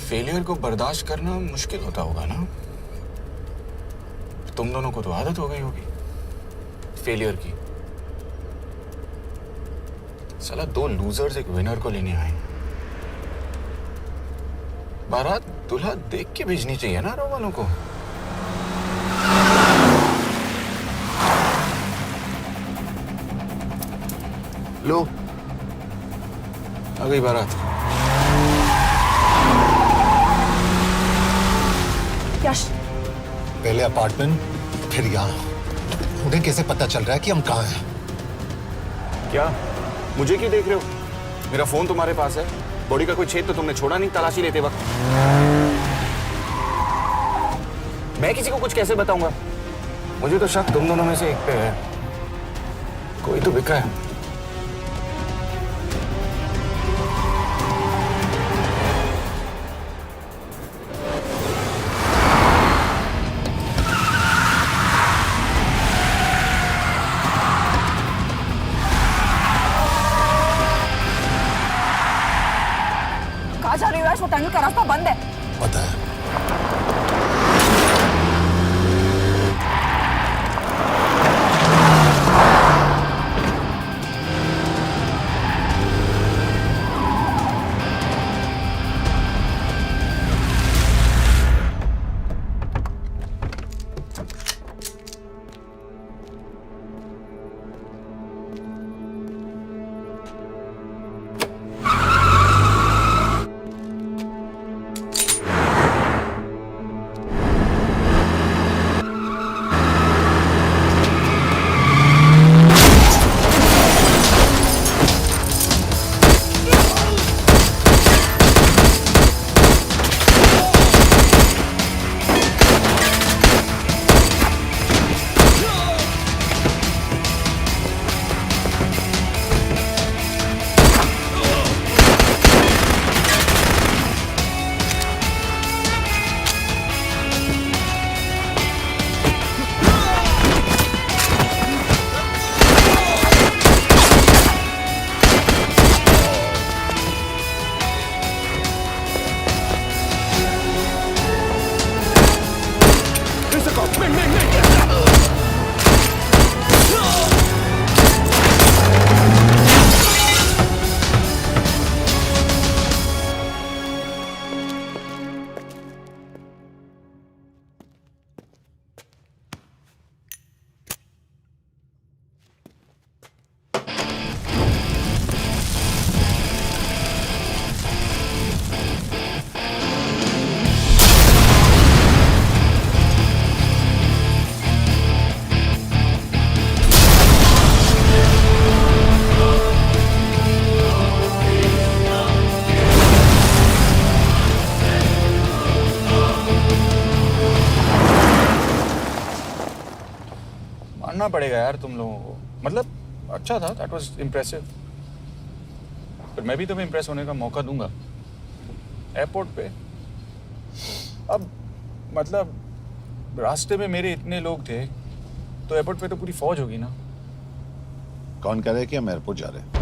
Speaker 3: फेलियर को बर्दाश्त करना मुश्किल होता होगा ना? तुम दोनों को तो आदत हो गई होगी फेलियर की। साला 2 लूजर्स एक विनर को लेने आए। बारात दूल्हा देख के भेजनी चाहिए ना रो वालों को। लो आ गई बारात।
Speaker 14: यश,
Speaker 15: पहले अपार्टमेंट फिर यहाँ। उन्हें कैसे पता चल रहा है कि हम कहाँ हैं?
Speaker 3: क्या मुझे क्यों देख रहे हो? मेरा फोन तुम्हारे पास है। बॉडी का कोई छेद तो तुमने छोड़ा नहीं तलाशी लेते वक्त। मैं किसी को कुछ कैसे बताऊंगा? मुझे तो शक तुम दोनों में से एक पे है। कोई तो बिका है।
Speaker 14: कहाँ जा रही हो यश? वो टनल का रास्ता बंद है।
Speaker 15: पता है।
Speaker 3: मानना पड़ेगा यार तुम लोगों को। मतलब अच्छा था, दैट वाज इम्प्रेसिव। पर मैं भी तुम्हें इम्प्रेस होने का मौका दूंगा एयरपोर्ट पे। अब मतलब रास्ते में मेरे इतने लोग थे तो एयरपोर्ट पे तो पूरी फौज होगी ना।
Speaker 1: कौन कह रहा है कि हम एयरपोर्ट जा रहे हैं?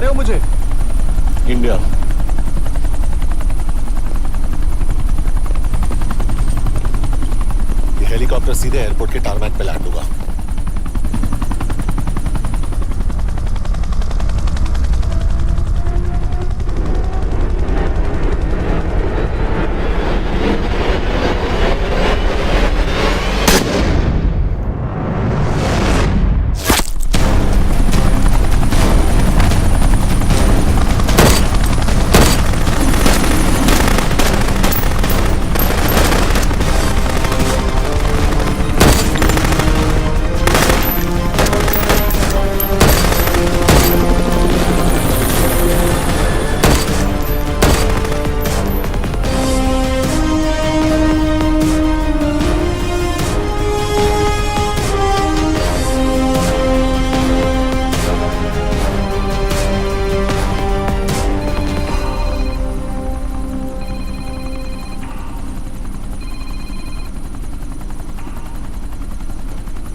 Speaker 8: रहे हो मुझे?
Speaker 1: इंडिया। ये हेलीकॉप्टर सीधे एयरपोर्ट के टारमैक पे लैंड होगा।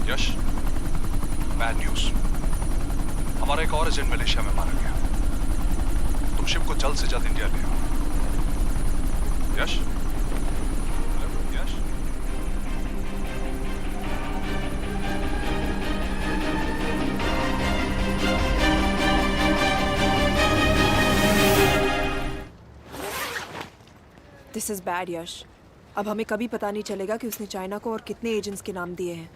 Speaker 8: यश, बैड न्यूज। हमारा एक और एजेंट मलेशिया में मारा गया। तुम शिप को जल्द से जल्द इंडिया ले आओ। यश? यश?
Speaker 14: दिस इज बैड यश। अब हमें कभी पता नहीं चलेगा कि उसने चाइना को और कितने एजेंट्स के नाम दिए हैं।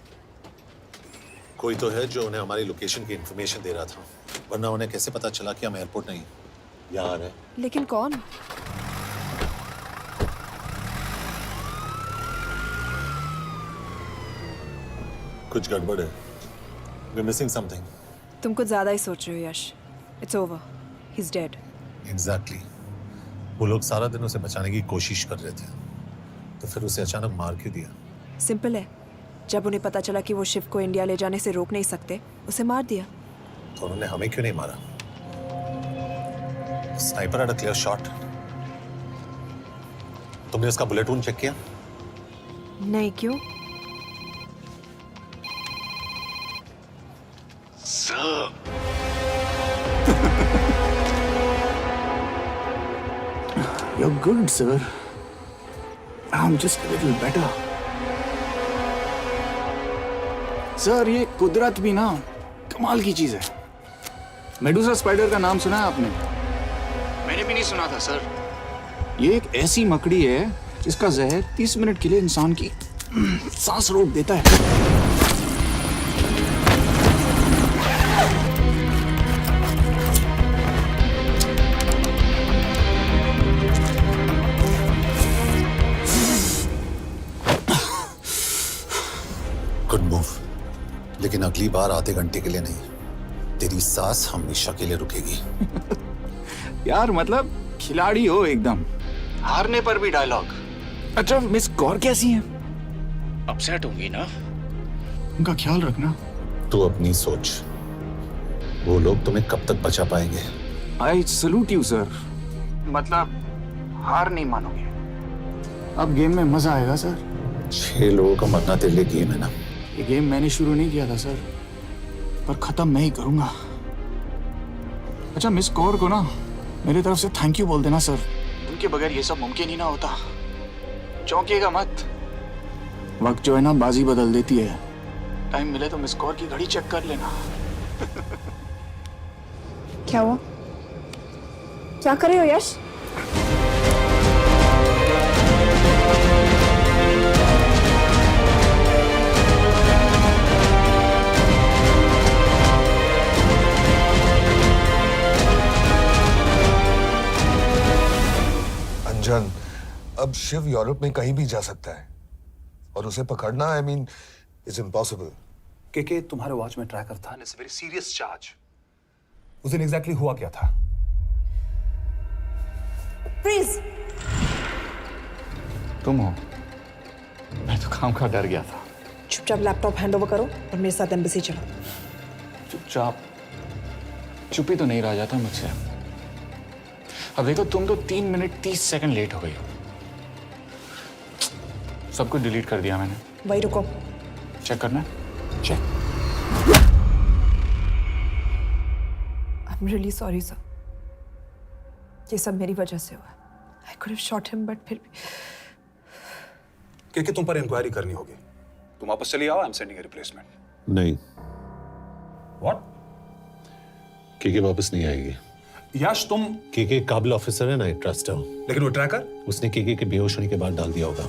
Speaker 1: कोई तो है जो उन्हें हमारी लोकेशन की इंफॉर्मेशन दे रहा था, वरना उन्हें कैसे पता चला कि हम एयरपोर्ट नहीं यहाँ है।
Speaker 14: लेकिन कौन?
Speaker 1: कुछ गड़बड़ है। We're missing something.
Speaker 14: तुम कुछ ज्यादा ही सोच रहे हो Yash. It's over, he is dead.
Speaker 1: Exactly. वो लोग सारा दिन उसे बचाने की कोशिश कर रहे थे, तो फिर उसे अचानक मार क्यों दिया?
Speaker 14: सिंपल है, जब उन्हें पता चला कि वो शिव को इंडिया ले जाने से रोक नहीं सकते, उसे मार दिया।
Speaker 1: तो उन्होंने हमें क्यों नहीं मारा? Sniper had a clear shot. तुमने उसका बुलेट वूंड चेक किया?
Speaker 14: नहीं, क्यों?
Speaker 3: You're good, sir. I'm just a little better. Sir, ये कुदरत भी ना कमाल की चीज है। मेडुसा स्पाइडर का नाम सुना है आपने? मैंने भी नहीं सुना था सर। ये एक ऐसी मकड़ी है जिसका जहर 30 मिनट के लिए इंसान की सांस रोक देता है।
Speaker 1: गुड मूव, लेकिन अगली बार आधे घंटे के लिए नहीं। तेरी सांस हमेशा के लिए रुकेगी।
Speaker 3: यार मतलब खिलाड़ी हो एकदम, हारने पर भी डायलॉग। अच्छा, मिस कौर कैसी हैं? अपसेट होंगी ना? उनका ख्याल रखना।
Speaker 1: तू अपनी सोच, वो लोग तुम्हें कब तक बचा पाएंगे?
Speaker 3: I salute you sir. मतलब हार नहीं मानोगे। अब गेम में मजा आएगा सर।
Speaker 1: 6 लोगों का मरना तेरे लिए गेम है ना?
Speaker 3: ये गेम मैंने शुरू नहीं किया था सर, पर खत्म मैं ही करूंगा। अच्छा, मिस कौर को ना मेरी तरफ से थैंक यू बोल देना सर। उनके बगैर ये सब मुमकिन ही ना होता। चौंकिएगा मत, वक्त जो है ना बाजी बदल देती है। टाइम मिले तो मिस कौर की घड़ी चेक कर लेना।
Speaker 14: क्या हुआ? क्या कर रहे हो यश?
Speaker 5: अंजन, अब शिव यूरोप में कहीं भी जा सकता है और उसे पकड़ना, आई मीन, इज इम्पॉसिबल।
Speaker 8: के तुम्हारे वॉच में ट्रैकर था, इट्स वेरी सीरियस चार्ज। उस दिन एग्जैक्टली हुआ क्या था?
Speaker 14: प्लीज।
Speaker 3: तुम हो? मैं तो काम का डर गया था।
Speaker 14: चुपचाप लैपटॉप हैंड ओवर करो और मेरे साथ एम्बेसी चलो।
Speaker 3: चुपचाप? चुप ही तो नहीं रहा जाता मुझसे। अब देखो, तुम तो 3 मिनट 30 सेकंड लेट हो गई हो। सब कुछ डिलीट कर दिया मैंने।
Speaker 14: वही रुको,
Speaker 3: चेक करना है? Check.
Speaker 14: I'm really sorry, sir. ये सब मेरी वजह से हुआ. I could have shot him, but फिर भी.
Speaker 8: कि तुम पर इंक्वायरी करनी होगी. तुम वापस चली आओ. I'm sending a replacement.
Speaker 1: नहीं.
Speaker 8: What?
Speaker 1: केके वापस नहीं आएगी.
Speaker 8: यश तुम
Speaker 1: केके काबिल ऑफिसर है ना, आई ट्रस्ट है.
Speaker 8: लेकिन वो ट्रैकर
Speaker 1: उसने केके के बेहोश होने के बाद डाल दिया होगा.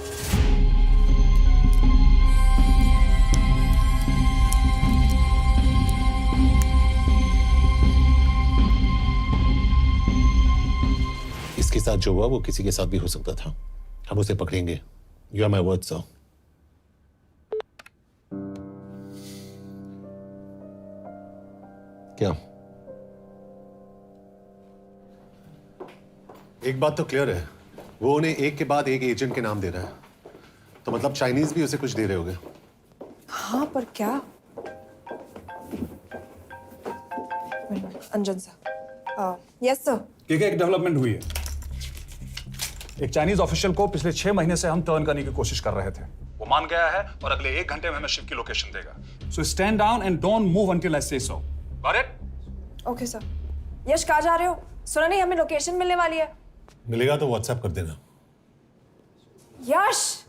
Speaker 1: इसके साथ जो हुआ वो किसी के साथ भी हो सकता था. हम उसे पकड़ेंगे. You are my word sir. क्या? एक बात तो क्लियर है, वो उन्हें एक के बाद एक एजेंट के नाम दे रहा है. तो मतलब चाइनीज भी उसे कुछ दे रहे होंगे.
Speaker 14: हाँ, पर क्या? Anjan sir. Yes sir.
Speaker 8: KK एक डेवलपमेंट हुई है. एक चाइनीज ऑफिशियल को पिछले 6 महीने से हम टर्न करने की कोशिश कर रहे थे. वो मान गया है और अगले 1 घंटे में हमें शिप की लोकेशन देगा. So stand down and don't move until I say so. Got it?
Speaker 14: Okay sir. Yash, कहाँ जा रहे हो? सुना नहीं, हमें लोकेशन मिलने वाली है.
Speaker 1: मिलेगा तो व्हाट्सएप कर देना.
Speaker 14: यश.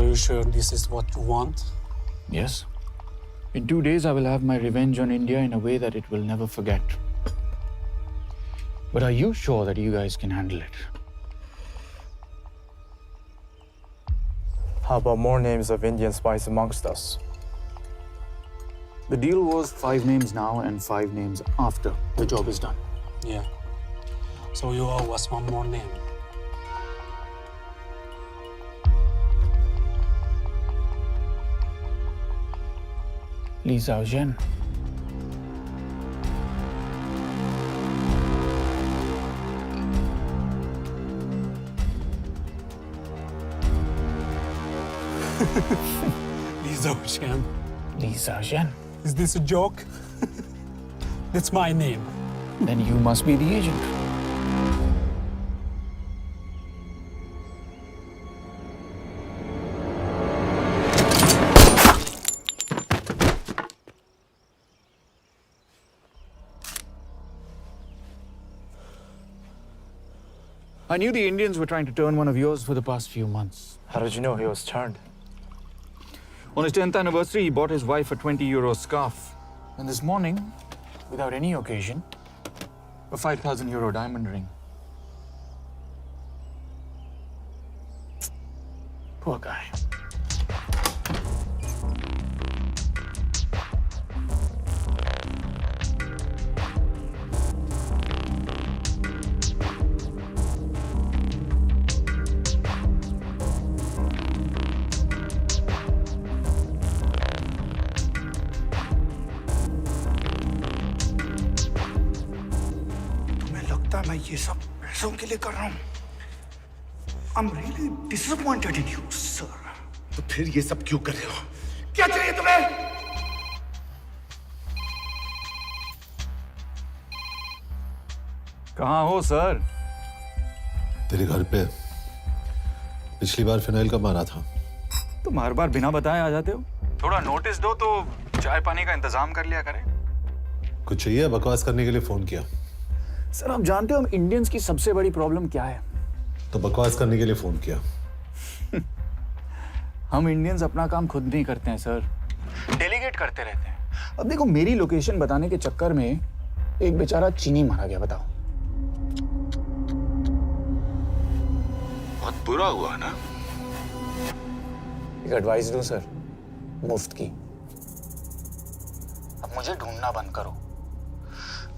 Speaker 18: Are you sure this is what you want?
Speaker 3: Yes. In 2 days, I will have my revenge on India in a way that it will never forget. But are you sure that you guys can handle it?
Speaker 9: How about more names of Indian spies amongst us?
Speaker 3: The deal was 5 names now and 5 names after the job is done.
Speaker 18: Yeah. So you owe us one more name.
Speaker 3: Li Xiaozhen.
Speaker 18: Li Xiaozhen.
Speaker 3: Li Xiaozhen.
Speaker 18: Is this a joke? That's my name.
Speaker 3: Then you must be the agent. I knew the Indians were trying to turn one of yours for the past few months.
Speaker 9: How did you know he was turned?
Speaker 3: On his 10th anniversary, he bought his wife a 20-euro scarf. And this morning, without any occasion, a 5,000-euro diamond ring. Poor guy.
Speaker 6: मैं ये सब पैसों के लिए कर रहा हूँ. I'm really disappointed in you, sir.
Speaker 15: तो फिर ये सब क्यों कर रहे हो? क्या चाहिए तुम्हें?
Speaker 3: कहाँ हो सर?
Speaker 1: तेरे घर पे. पिछली बार फिनाइल कब मारा था?
Speaker 3: तुम हर बार बिना बताए आ जाते हो. थोड़ा नोटिस दो तो चाय पानी का इंतजाम कर लिया करें.
Speaker 1: कुछ चाहिए? बकवास करने के लिए फोन किया.
Speaker 3: सर, आप जानते हो हम इंडियंस की सबसे बड़ी प्रॉब्लम क्या है?
Speaker 1: तो बकवास करने के लिए फोन किया.
Speaker 3: हम इंडियंस अपना काम खुद नहीं करते हैं सर, डेलीगेट करते रहते हैं. अब देखो, मेरी लोकेशन बताने के चक्कर में एक बेचारा चीनी मारा गया. बताओ,
Speaker 13: बहुत बुरा हुआ ना?
Speaker 3: एक एडवाइस दो सर, मुफ्त की. अब मुझे ढूंढना बंद करो.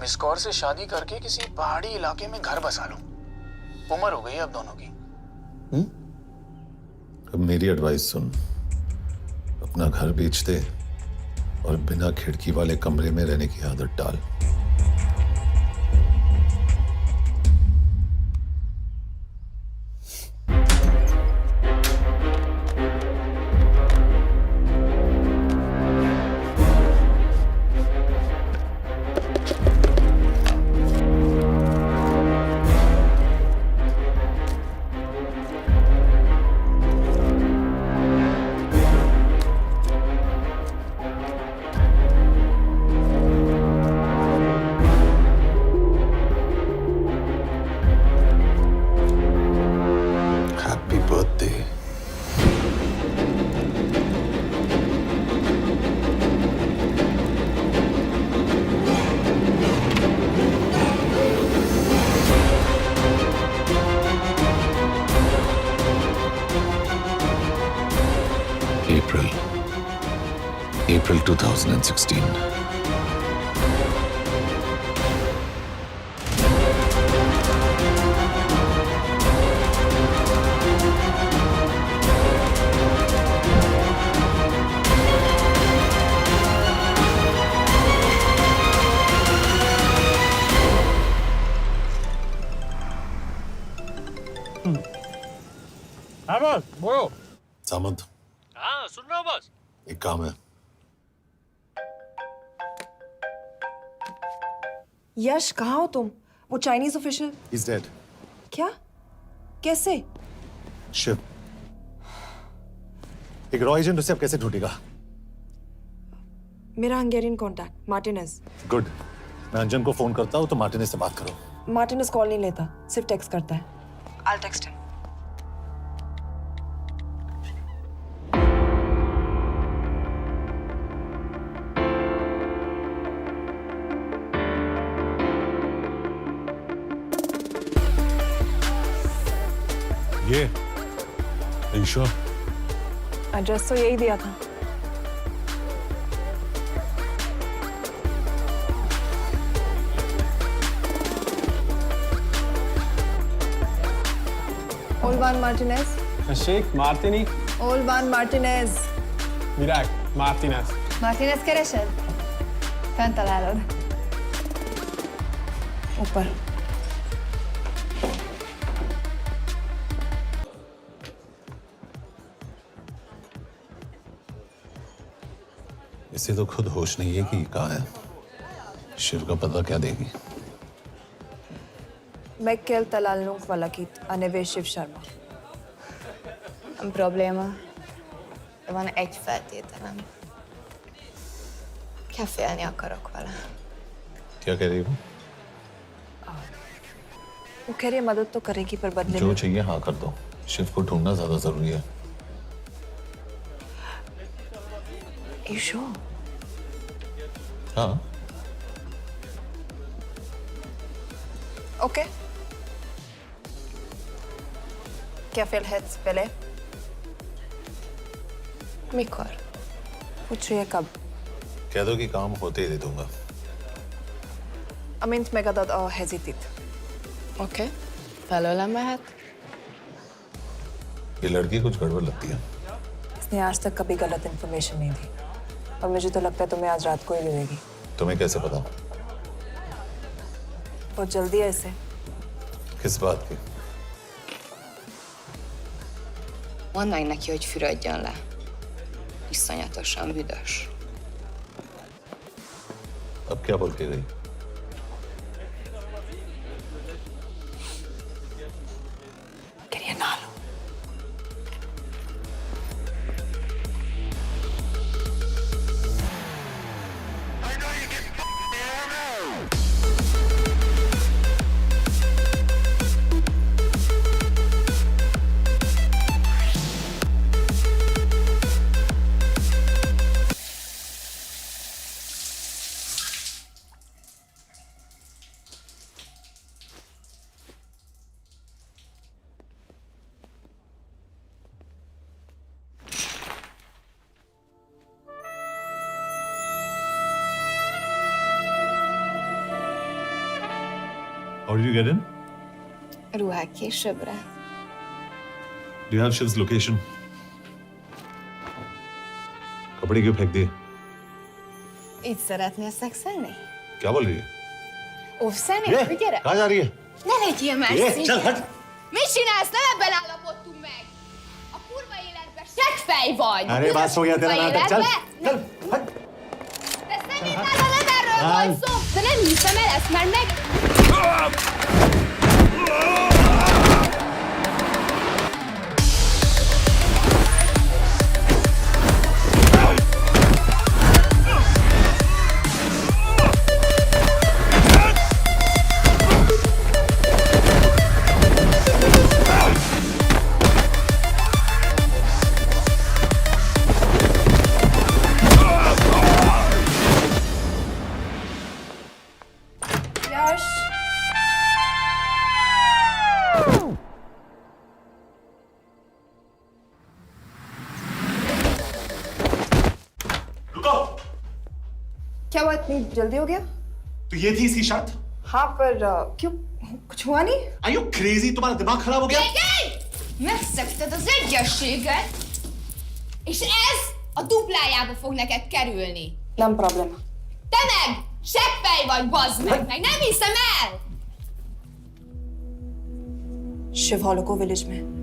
Speaker 3: मिस कौर से शादी करके किसी पहाड़ी इलाके में घर बसा लो. उम्र हो गई है अब दोनों की.
Speaker 1: अब मेरी एडवाइस सुन, अपना घर बेच दे और बिना खिड़की वाले कमरे में रहने की आदत डाल। April 2016.
Speaker 18: हाँ बॉस, बोलो।
Speaker 1: सामंत,
Speaker 18: हाँ सुन रहा हूँ बॉस।
Speaker 1: एक काम है।
Speaker 14: यश, कहाँ हो तुम? वो चाइनीज ऑफिशियल
Speaker 1: He's dead.
Speaker 14: क्या? कैसे?
Speaker 1: शिव, एक रॉ एजेंट उसे अब कैसे ढूंढेगा?
Speaker 14: मेरा हंगेरियन कॉन्टैक्ट मार्टिनेज।
Speaker 1: गुड, मैं अंजन को फोन करता हूँ तो मार्टिनेज से बात करो।
Speaker 14: मार्टिनेज कॉल नहीं लेता, सिर्फ टेक्स्ट करता है। I'll text him.
Speaker 1: ये ईशो
Speaker 14: एड्रेस तो यही दिया था। Olvan Martinez.
Speaker 18: Sheikh Martini.
Speaker 14: Olvan Martinez.
Speaker 18: Virág Martinez.
Speaker 12: Martinez keresed? Fent találod.
Speaker 14: ऊपर।
Speaker 1: इसे तो खुद होश नहीं है कि कहाँ है। शिव का पता क्या देगी?
Speaker 14: Megkél találnunk valakit, a neve Shiv Sharma.
Speaker 19: Probléma. Van egy feltételem. Kefélni akarok vele.
Speaker 1: क्या कह रही हो?
Speaker 14: वो कह रही है मदद तो करेगी पर बदले
Speaker 1: जो
Speaker 14: में।
Speaker 1: चाहिए हाँ कर दो। शिव को ढूंढना ज्यादा जरूरी है।
Speaker 14: You sure?
Speaker 1: हाँ।
Speaker 14: Okay. क्या félhetsz vele?
Speaker 19: Mikor?
Speaker 14: पूछ रही है कब?
Speaker 1: कह दो कि काम होते ही दे दूंगा।
Speaker 14: Amint megadod a hezitit.
Speaker 19: Oké. Felőlem mehet?
Speaker 1: ये लड़की कुछ गड़बड़ लगती है।
Speaker 14: इसने आज तक कभी गलत इन्फॉर्मेशन नहीं दी और मुझे तो लगता है तुम्हें आज रात को ही ले लेगी।
Speaker 1: तुम्हें कैसे पता?
Speaker 14: बहुत जल्दी है इसे।
Speaker 1: किस बात की?
Speaker 19: Mondd meg neki, hogy fürödjön le. Iszonyatosan büdös.
Speaker 1: अब क्या बोल के गई?
Speaker 14: Quería nalo.
Speaker 1: How did you get in?
Speaker 19: Ruhák későbbre.
Speaker 1: Do you have Shiv's location?
Speaker 8: कपड़े क्यों फेंक दिए?
Speaker 19: Így szeretnél szexelni?
Speaker 8: क्या बोल रही है?
Speaker 19: Óvszernél? Gyere!
Speaker 8: कहाँ जा रही है?
Speaker 19: Ne legyél már
Speaker 8: Jé,
Speaker 19: színes!
Speaker 8: csal, hát!
Speaker 19: Mit csinálsz? Nem ebben állapodtunk meg! A kurva életben seggfej vagy!
Speaker 8: अरे बात हो गया तेरा नाटक, चल! चल!
Speaker 19: De szerintem nem erről van szó! De nem hiszem el ezt, mert meg...
Speaker 14: यश
Speaker 8: रुको!
Speaker 14: क्या हुआ, इतनी जल्दी हो गया?
Speaker 8: तो ये थी इसकी शर्त?
Speaker 14: हाँ, पर क्यों, कुछ हुआ नहीं?
Speaker 8: Are you crazy? तुम्हारा दिमाग खराब हो गया?
Speaker 19: Megszegted az egyességet, és ez a duplájába fog neked kerülni.
Speaker 14: Nem probléma.
Speaker 19: Te meg seggfej vagy, bazd meg nem hiszem el!
Speaker 14: Shiv हॉलोको विलेज में।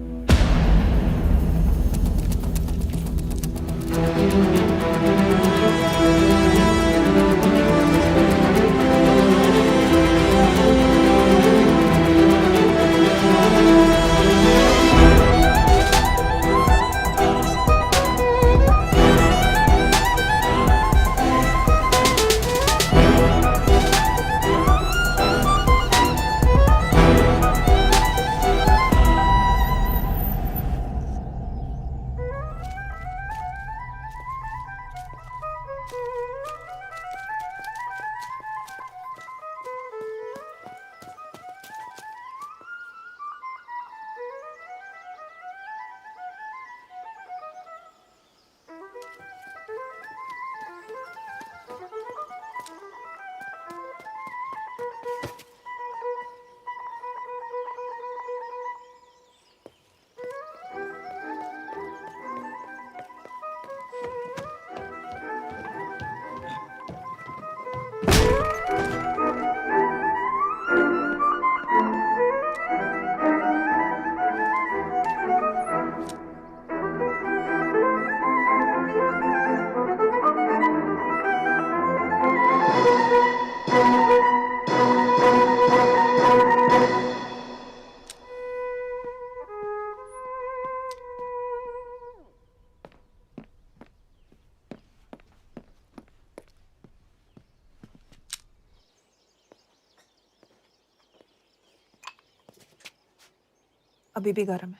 Speaker 14: अभी भी गर्म है,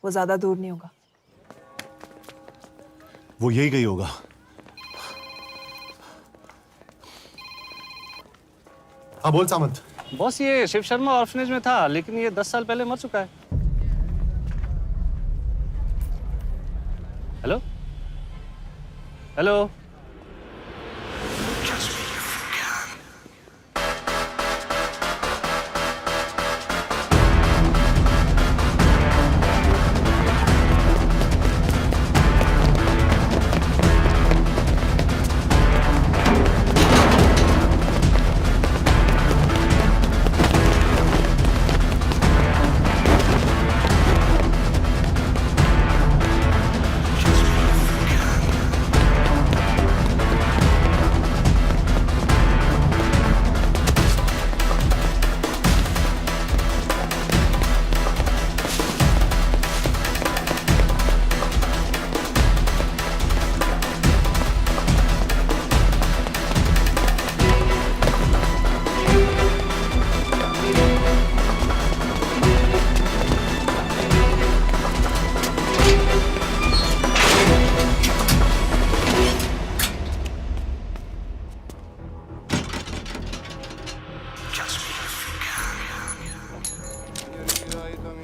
Speaker 14: वो ज्यादा दूर नहीं होगा।
Speaker 8: वो यही गई होगा। हाँ बोल सामंत।
Speaker 20: बॉस ये शिव शर्मा ऑर्फनेज में था, लेकिन ये 10 साल पहले मर चुका है। Hello hello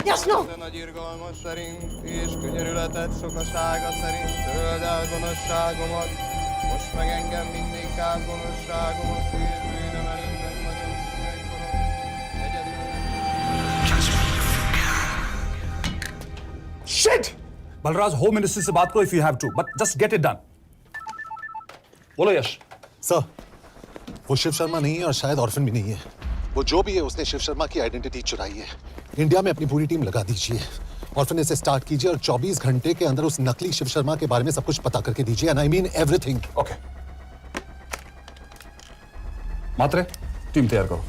Speaker 14: Jasno!
Speaker 21: Nagy irgalmas szerint, és könyörületed sokasága szerint töröld el gonoszságomat, most meg engem mindinkább gonoszságomat, és bűnöm előtted nagyon megkorom, egyedül.
Speaker 8: Shit!
Speaker 22: Balraj, home ministry से बात करो if you have to, but just get it done.
Speaker 8: बोलो यश।
Speaker 15: Sir, वो शिव शर्मा नहीं है और शायद orphan भी नहीं है। वो जो भी है उसने शिव शर्मा की आइडेंटिटी चुराई है। इंडिया में अपनी पूरी टीम लगा दीजिए, ऑर्फन से स्टार्ट कीजिए और 24 घंटे के अंदर उस नकली शिव शर्मा के बारे में सब कुछ पता करके दीजिए। And I mean everything.
Speaker 8: Okay Mhatre, team तैयार करो।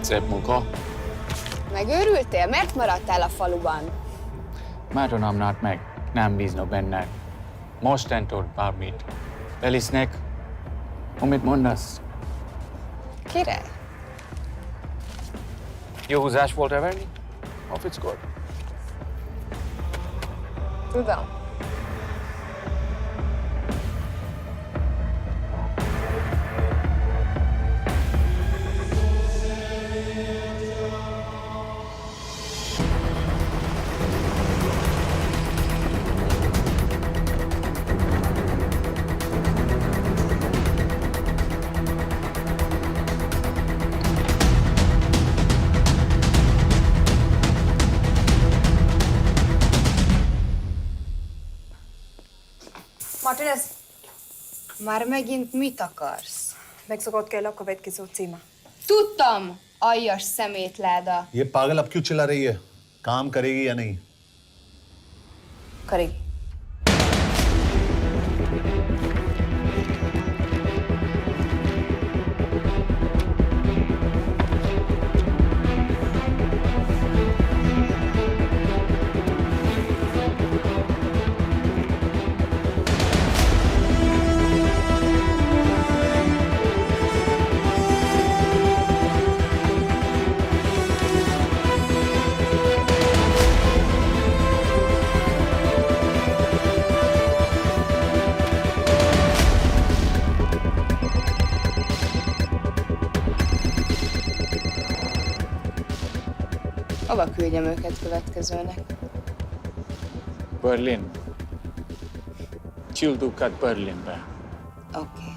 Speaker 3: Szép munka.
Speaker 19: Megőrültél? Miért maradtál a faluban?
Speaker 3: Mert nem nárt meg. Nem bíznak benned. Mostantól bármit. Belisznek. Amit mondasz?
Speaker 19: Király.
Speaker 3: Jó húzás volt everni? Ofickod?
Speaker 19: Tudom.
Speaker 14: Martinez,
Speaker 19: Már megint mit akarsz?
Speaker 14: megszokott kell a következő címe.
Speaker 19: Tudtam, aljas szemétláda.
Speaker 1: ये पागल अब क्यों चिल्ला रही है? काम करेगी या नहीं?
Speaker 14: करेगी।
Speaker 19: Hova küldjem őket következőnek?
Speaker 3: Berlin. Küldőket Berlinbe.
Speaker 19: Oké.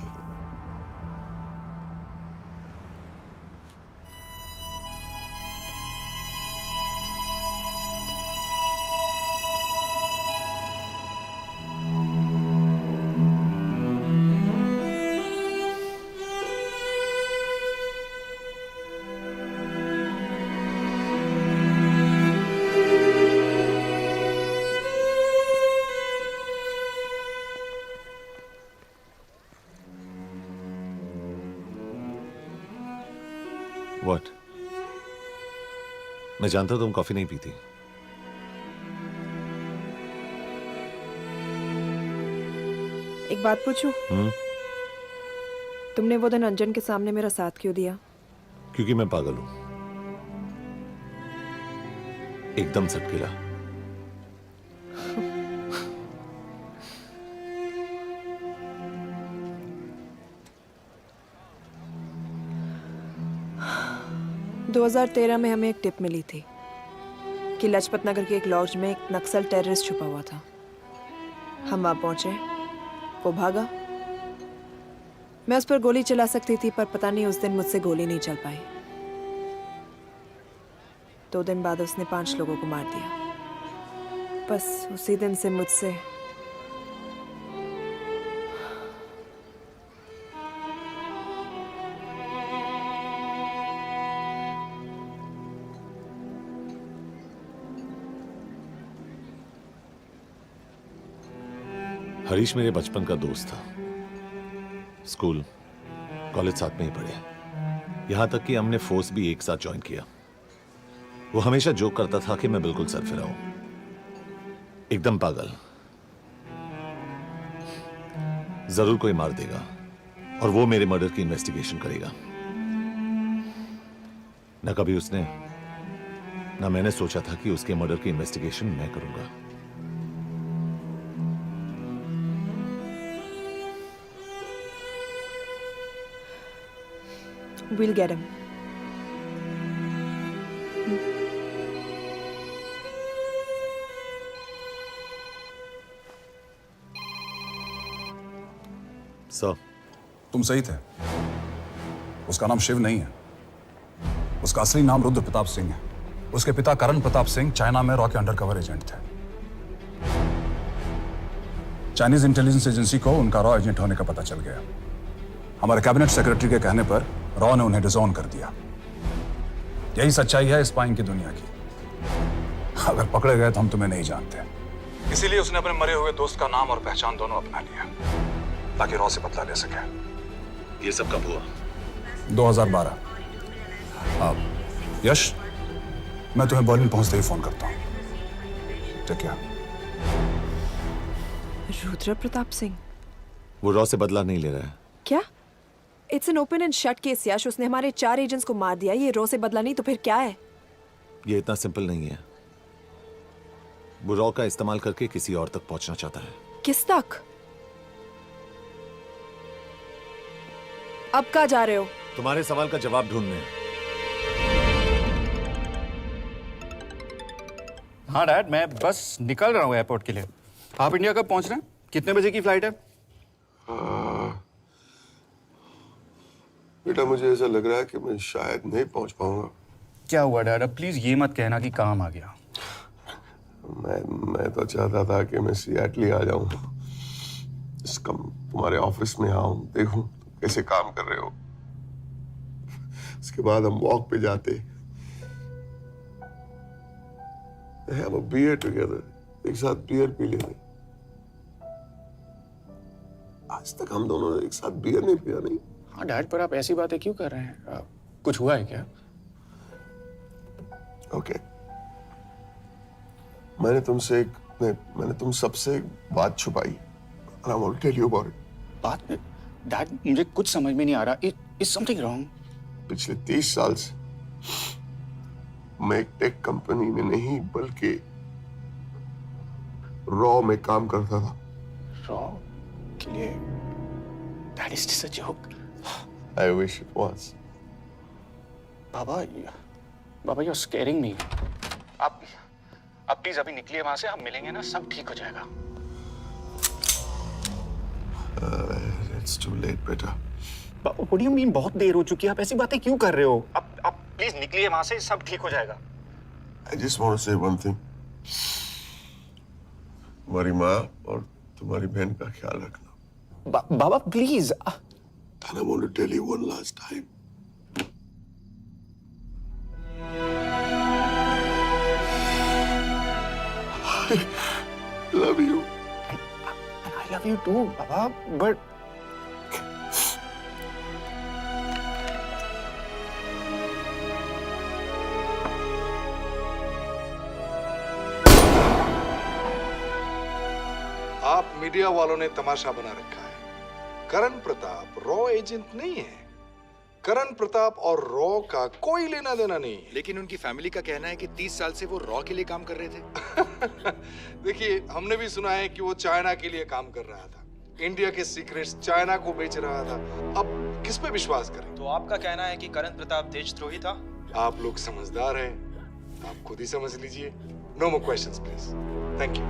Speaker 1: What? मैं जानता हूं तुम कॉफी नहीं पीती।
Speaker 14: एक बात पूछूं? तुमने वो दिन अंजन के सामने मेरा साथ क्यों दिया?
Speaker 1: क्योंकि मैं पागल हूं, एकदम सटकेला।
Speaker 14: – 2013 में हमें एक टिप मिली थी कि लाजपत नगर के एक लॉज में एक नक्सल टेररिस्ट छुपा हुआ था। हम वहां पहुंचे, वो भागा। मैं उस पर गोली चला सकती थी, पर पता नहीं उस दिन मुझसे गोली नहीं चल पाई। 2 दिन बाद उसने 5 लोगों को मार दिया। बस उसी दिन से मुझसे
Speaker 1: हरीश मेरे बचपन का दोस्त था। स्कूल, कॉलेज साथ में ही पढ़े, यहां तक कि हमने फोर्स भी एक साथ ज्वाइन किया। वो हमेशा जोक करता था कि मैं बिल्कुल सरफिरा हूं, एकदम पागल। जरूर कोई मार देगा और वो मेरे मर्डर की इन्वेस्टिगेशन करेगा। न कभी उसने न मैंने सोचा था कि उसके मर्डर की इन्वेस्टिगेशन मैं करूंगा।
Speaker 14: We'll get him.
Speaker 1: सर,
Speaker 8: तुम सही थे। उसका नाम शिव नहीं है। उसका असली नाम रुद्र प्रताप सिंह है। उसके पिता करण प्रताप सिंह चाइना में रॉ के अंडरकवर एजेंट थे। चाइनीज इंटेलिजेंस एजेंसी को उनका रॉ एजेंट होने का पता चल गया। हमारे कैबिनेट सेक्रेटरी के कहने पर रॉ ने उन्हें डिसऑन कर दिया। यही सच्चाई है स्पाइंग की दुनिया की। अगर पकड़े गए तो हम तुम्हें नहीं जानते, इसीलिए उसने अपने मरे हुए दोस्त का नाम और पहचान दोनों अपना लिया ताकि रॉ से बदला ले सके।
Speaker 1: ये सब कब हुआ?
Speaker 8: 2012। अब यश, मैं तुम्हें बर्लिन पहुंचते ही फोन करता हूं। ठीक है।
Speaker 14: रुद्र प्रताप सिंह
Speaker 1: वो रॉ से बदला नहीं ले रहा है।
Speaker 14: क्या? It's an open and shut case Yash. उसने हमारे 4 एजेंट्स को मार दिया। ये रॉ से बदला नहीं तो फिर क्या है?
Speaker 1: ये इतना सिंपल नहीं है। वो रॉ का इस्तेमाल करके किसी और तक पहुंचना चाहता है।
Speaker 14: किस तक? अब कहाँ जा रहे हो?
Speaker 1: तुम्हारे सवाल का जवाब ढूंढने।
Speaker 3: हाँ डैड, मैं बस निकल रहा हूँ एयरपोर्ट के लिए। आप इंडिया कब पहुंच रहे हैं? कितने बजे की फ्लाइट है?
Speaker 5: बेटा, मुझे ऐसा लग रहा है कि मैं शायद नहीं पहुंच पाऊंगा।
Speaker 3: क्या हुआ डैड? अब प्लीज ये मत कहना कि काम आ गया।
Speaker 5: मैं तो चाहता था कि मैं सिएटल ही आ जाऊं, तुम्हारे ऑफिस में आऊं, देखूं तुम कैसे काम कर रहे हो। उसके बाद हम वॉक पे जाते, have a beer together, एक साथ बियर पी लेते। आज तक हम दोनों ने एक साथ बियर नहीं पिया। नहीं।
Speaker 3: हाँ डैड, पर आप ऐसी बातें क्यों कर रहे हैं? कुछ हुआ है क्या?
Speaker 5: ओके। मैंने तुम सबसे एक बात छुपाई। And I want to tell you about it.
Speaker 3: बात में डैड, मुझे कुछ समझ में नहीं आ रहा। Is something wrong?
Speaker 5: पिछले 30 साल से मैं एक टेक कंपनी में नहीं बल्कि रॉ में काम करता था।
Speaker 3: रॉ के लिए? That is just a joke.
Speaker 5: I wish it was.
Speaker 3: Baba, you're scaring me. आप प्लीज अभी निकलिए वहां से, हम मिलेंगे ना, सब ठीक हो जाएगा।
Speaker 5: It's too late, बेटा।
Speaker 3: What do you mean बहुत देर हो चुकी है? आप ऐसी बातें क्यों कर रहे हो? आप प्लीज निकलिए वहां से, सब ठीक हो जाएगा।
Speaker 5: I just want to say one thing. तुम्हारी माँ और तुम्हारी बहन का ख्याल रखना।
Speaker 3: बाबा please.
Speaker 5: And I want to tell you one last time. I love you.
Speaker 3: I love you too, Baba, but
Speaker 2: आप मीडिया वालों ने तमाशा बना रखा है। करण प्रताप रॉ एजेंट नहीं है। करण प्रताप और रॉ का कोई लेना देना नहीं है।
Speaker 17: लेकिन उनकी फैमिली का कहना है कि 30 साल से वो रॉ के लिए काम कर रहे थे।
Speaker 2: देखिए, हमने भी सुना है कि वो चाइना के लिए काम कर रहा था, इंडिया के सीक्रेट्स चाइना को बेच रहा था। अब किस पे विश्वास करें?
Speaker 17: तो आपका कहना है कि करण प्रताप देशद्रोही था?
Speaker 2: आप लोग समझदार हैं, आप खुद ही समझ लीजिए। No more questions please. Thank you.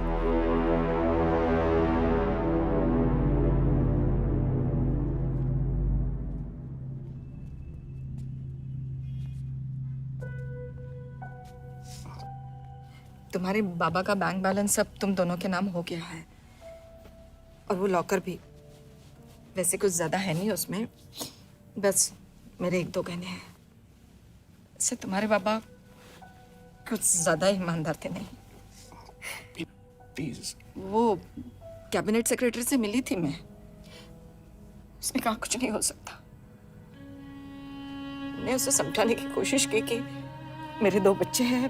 Speaker 14: तुम्हारे बाबा का बैंक बैलेंस सब तुम दोनों के नाम हो गया है, और वो लॉकर भी। वैसे कुछ ज्यादा है नहीं उसमें, बस मेरे 1-2 गहने हैं। इससे तुम्हारे बाबा कुछ ज्यादा ईमानदार थे नहीं।
Speaker 3: प्लीज।
Speaker 14: वो कैबिनेट सेक्रेटरी से मिली थी मैं, उसने कहा कुछ नहीं हो सकता। मैंने उसे समझाने की कोशिश की कि मेरे 2 बच्चे हैं,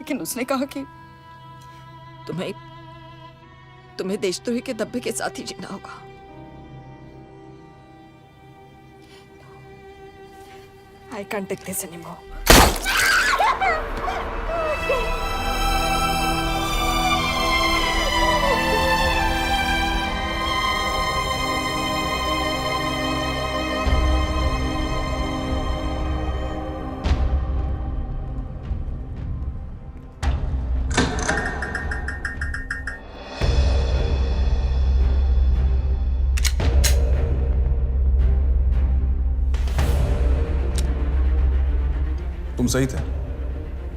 Speaker 14: लेकिन उसने कहा कि तुम्हें देशद्रोही के दब्बे के साथ ही जीना होगा। I can't take this anymore.
Speaker 8: तुम सही थे।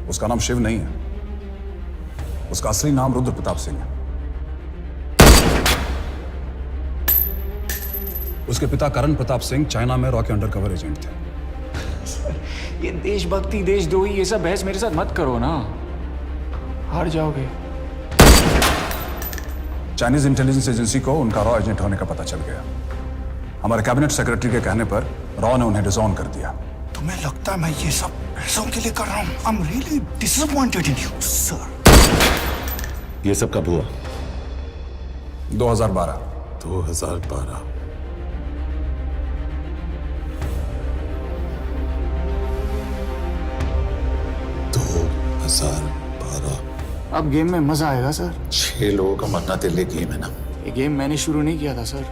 Speaker 8: उसका नाम शिव नहीं है, उसका असली नाम रुद्र प्रताप सिंह है। उसके पिता करण प्रताप सिंह चाइना में रॉ के अंडरकवर एजेंट थे।
Speaker 3: ये देशभक्ति देशद्रोही ये सब बहस मेरे साथ मत करो ना, हार जाओगे।
Speaker 8: चाइनीज इंटेलिजेंस एजेंसी को उनका रॉ एजेंट होने का पता चल गया। हमारे कैबिनेट सेक्रेटरी के कहने पर रॉ ने उन्हें डिसऑन कर दिया।
Speaker 15: तुम्हें लगता है मैं ये सब पैसों के लिए कर रहा हूँ? I'm really disappointed in you, sir.
Speaker 1: ये सब कब हुआ?
Speaker 8: 2012।
Speaker 1: 2012।
Speaker 3: अब गेम में मजा आएगा सर।
Speaker 1: 6 लोगों का मरना दिल गेम है ना।
Speaker 3: ये गेम मैंने शुरू नहीं किया था सर।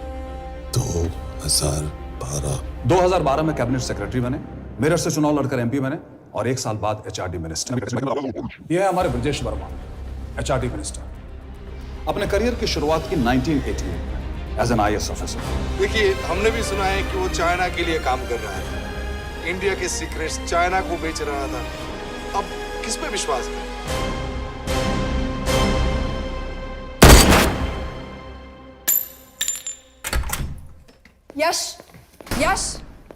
Speaker 8: 2012 में कैबिनेट सेक्रेटरी बने, मेरठ से चुनाव लड़कर एमपी बने और 1 साल बाद एचआरडी मिनिस्टर। ये है हमारे ब्रजेश वर्मा, एचआरडी मिनिस्टर। अपने करियर की शुरुआत की 1988 में एज एन आईएएस ऑफिसर।
Speaker 2: देखिए, हमने भी सुना है कि वो चाइना के लिए काम कर रहा है, इंडिया के सीक्रेट्स चाइना को बेच रहा था। अब किस पे विश्वास करें?
Speaker 14: यश, यश,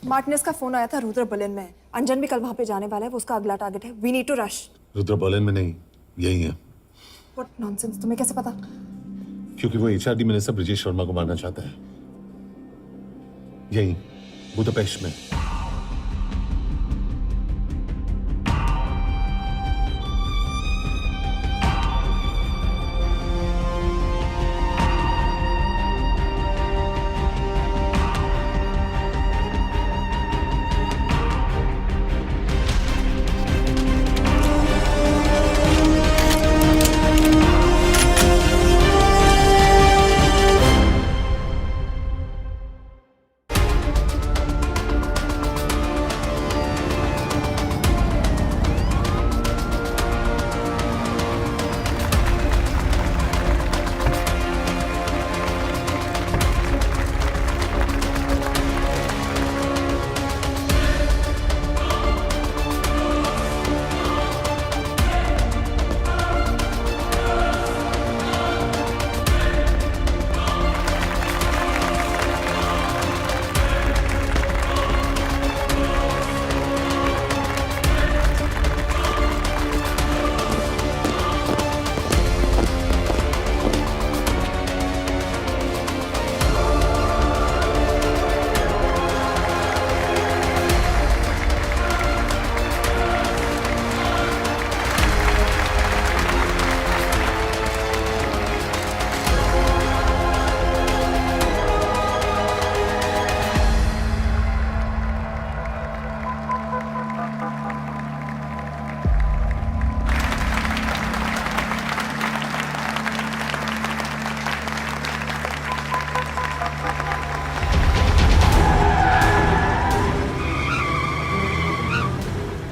Speaker 14: मार्टिनेस का फोन आया था, रुद्र बर्लिन में है। अंजन भी कल वहां पे जाने वाला है, वो उसका अगला टारगेट है। We need to rush.
Speaker 1: Rudra Berlin में नहीं, यही है।
Speaker 14: व्हाट नॉनसेंस, तुम्हें कैसे पता?
Speaker 1: क्योंकि वो एचआरडी मिनिस्टर ब्रजेश वर्मा को मारना चाहता है, यही बुदापेस्ट में।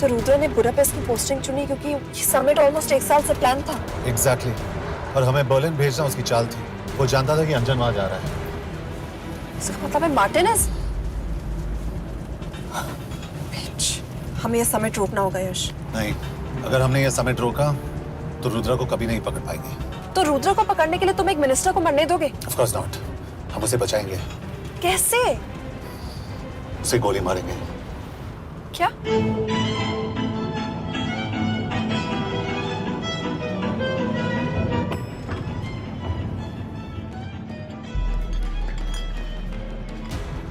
Speaker 14: तो रुद्र ने बुडापेस्ट की पोस्टिंग चुनी क्योंकि ये समिट ऑलमोस्ट 1 साल से प्लान था।
Speaker 1: एग्जैक्टली, और हमें बर्लिन भेजना उसकी चाल थी। वो जानता था कि अंजन वहां जा रहा है।
Speaker 14: इसका मतलब है मार्टिनेस। हमें ये समिट रोकना होगा यश।
Speaker 1: नहीं, अगर हमने ये समिट रोका तो रुद्र को कभी नहीं पकड़ पाएंगे।
Speaker 14: तो रुद्र को पकड़ने के लिए तुम एक मिनिस्टर को मरने दोगे?
Speaker 1: ऑफ कोर्स नॉट, हम उसे बचाएंगे।
Speaker 14: कैसे?
Speaker 1: उसे गोली मारेंगे।
Speaker 14: क्या?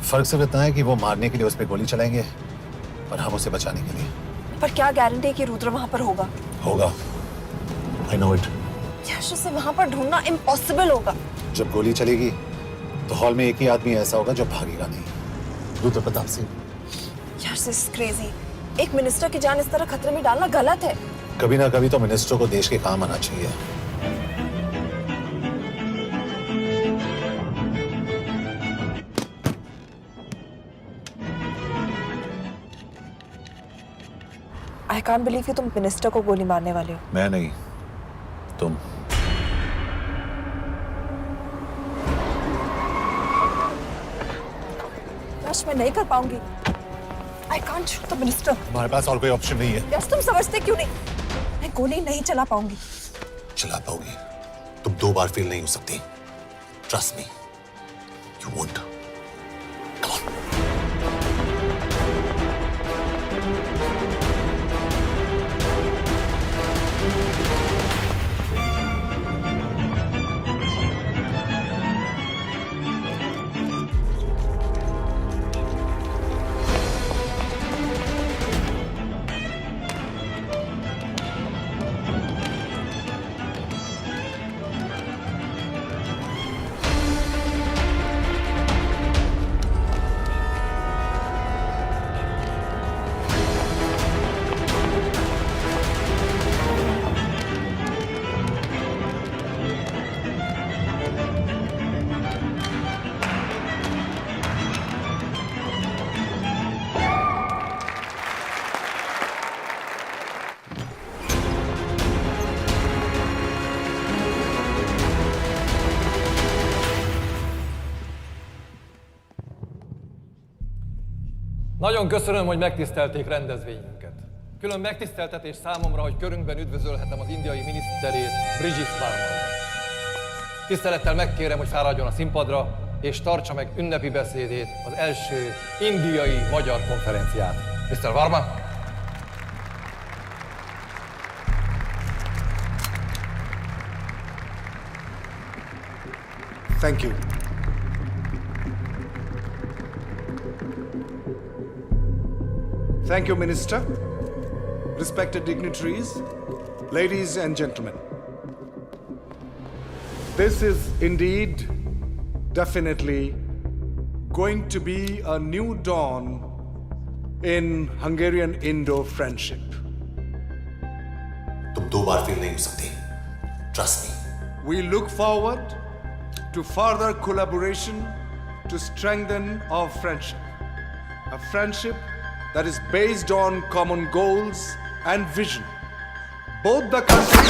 Speaker 1: फर्क सिर्फ इतना है कि वो मारने के लिए उस पर गोली चलाएंगे और हम उसे बचाने के लिए।
Speaker 14: पर क्या गारंटी है कि रुद्र वहां पर होगा?
Speaker 1: होगा, आई नो इट।
Speaker 14: यश, उसे वहां पर ढूंढना इम्पॉसिबल होगा।
Speaker 1: जब गोली चलेगी तो हॉल में एक ही आदमी ऐसा होगा जो भागेगा नहीं, रुद्र प्रताप सिंह।
Speaker 14: यश, दिस इज क्रेजी। एक मिनिस्टर की जान इस तरह खतरे में डालना गलत है।
Speaker 1: कभी ना कभी तो मिनिस्टर को देश के काम आना चाहिए।
Speaker 14: आई कांट बिलीव कि तुम मिनिस्टर को गोली मारने वाले हो।
Speaker 1: मैं नहीं, तुम।
Speaker 14: यश मैं नहीं कर पाऊंगी। I can't shoot the minister.
Speaker 1: हमारे पास और कोई ऑप्शन नहीं है।
Speaker 14: यश तुम समझते क्यों नहीं? मैं गोली नहीं चला पाऊंगी।
Speaker 1: चला पाओगी। तुम 2 बार फेल नहीं हो सकती। Trust me, you won't.
Speaker 4: Nagyon köszönöm, hogy megtisztelték rendezvényünket. Külön megtiszteltetés számomra, hogy körünkben üdvözölhetem az indiai miniszterét, Brigitte Varman. Tisztelettel megkérem, hogy fáradjon a színpadra, és tartsa meg ünnepi beszédét az első indiai-magyar konferenciát. Mr. Varman?
Speaker 2: Thank you. Thank you, Minister. Respected dignitaries, ladies and gentlemen. This is indeed, definitely, going to be a new dawn in Hungarian-Indo friendship.
Speaker 1: तुम 2 बार fail नहीं हो सकती। Trust me.
Speaker 2: We look forward to further collaboration to strengthen our friendship. A friendship that is based on common goals and vision. Both the countries...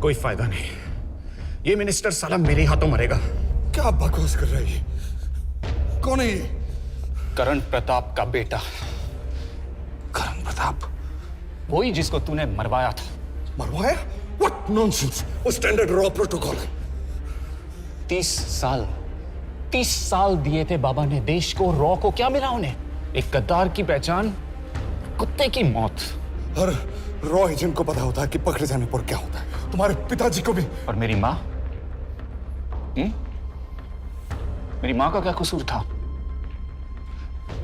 Speaker 3: कोई फायदा नहीं। ये minister साला मेरे हाथों मरेगा।
Speaker 15: क्या बकवास कर रहा है ये? कौन है ये?
Speaker 3: करण प्रताप का बेटा।
Speaker 15: करण प्रताप?
Speaker 3: वही जिसको तूने मरवाया था।
Speaker 15: मरवाया? What nonsense! वो स्टैंडर्ड रॉ प्रोटोकॉल है।
Speaker 3: 30 साल दिए थे बाबा ने देश को। रॉ को क्या मिला उन्हें? एक गद्दार की पहचान, कुत्ते की मौत।
Speaker 15: हर रॉ एजेंट को पता होता है कि पकड़े जाने पर क्या होता है। तुम्हारे पिताजी को भी।
Speaker 3: और मेरी माँ? मेरी माँ का क्या कसूर था?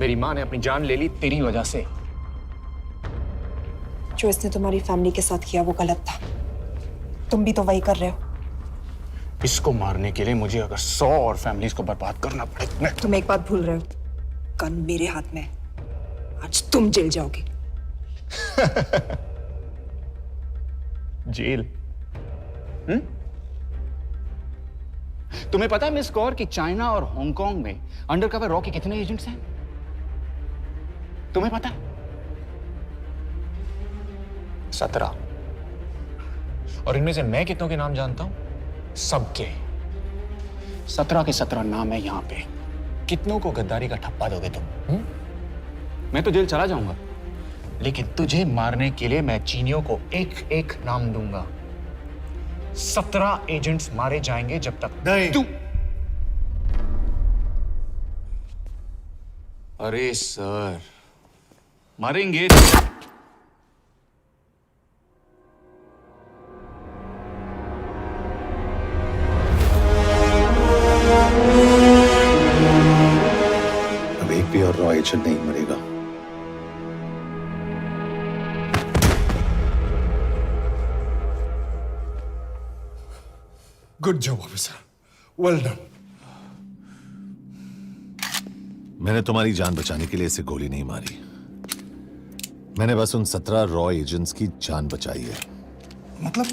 Speaker 3: मेरी माँ ने अपनी जान ले ली तेरी वजह से।
Speaker 14: जो इसने तुम्हारी फैमिली के साथ किया वो गलत था। तुम भी तो वही कर रहे हो।
Speaker 3: इसको मारने के लिए मुझे अगर 100 और फैमिलीज को बर्बाद करना पड़े।
Speaker 14: तुम एक बात भूल रहे हो, गन मेरे हाथ में। आज तुम जेल जाओगे।
Speaker 3: जेल? तुम्हें पता है मिस कौर कि चाइना और हांगकांग में अंडरकवर रॉ के कितने एजेंट्स हैं? तुम्हें पता है? 17। और इनमें से मैं कितनों के नाम जानता हूं? सबके। 17 के 17 नाम है यहां पे। कितनों को गद्दारी का ठप्पा दोगे तुम? मैं तो जेल चला जाऊंगा, लेकिन तुझे मारने के लिए मैं चीनियों को एक एक नाम दूंगा। 17 एजेंट्स मारे जाएंगे जब तक
Speaker 15: नहीं।
Speaker 3: तू। अरे सर, मारेंगे।
Speaker 1: अब एक भी और रॉ एजेंट नहीं मरेगा।
Speaker 15: Good job officer, well done.
Speaker 1: मैंने तुम्हारी जान बचाने के लिए इसे गोली नहीं मारी। मैंने बस उन 17 रॉ एजेंट्स की जान बचाई है।
Speaker 15: मतलब?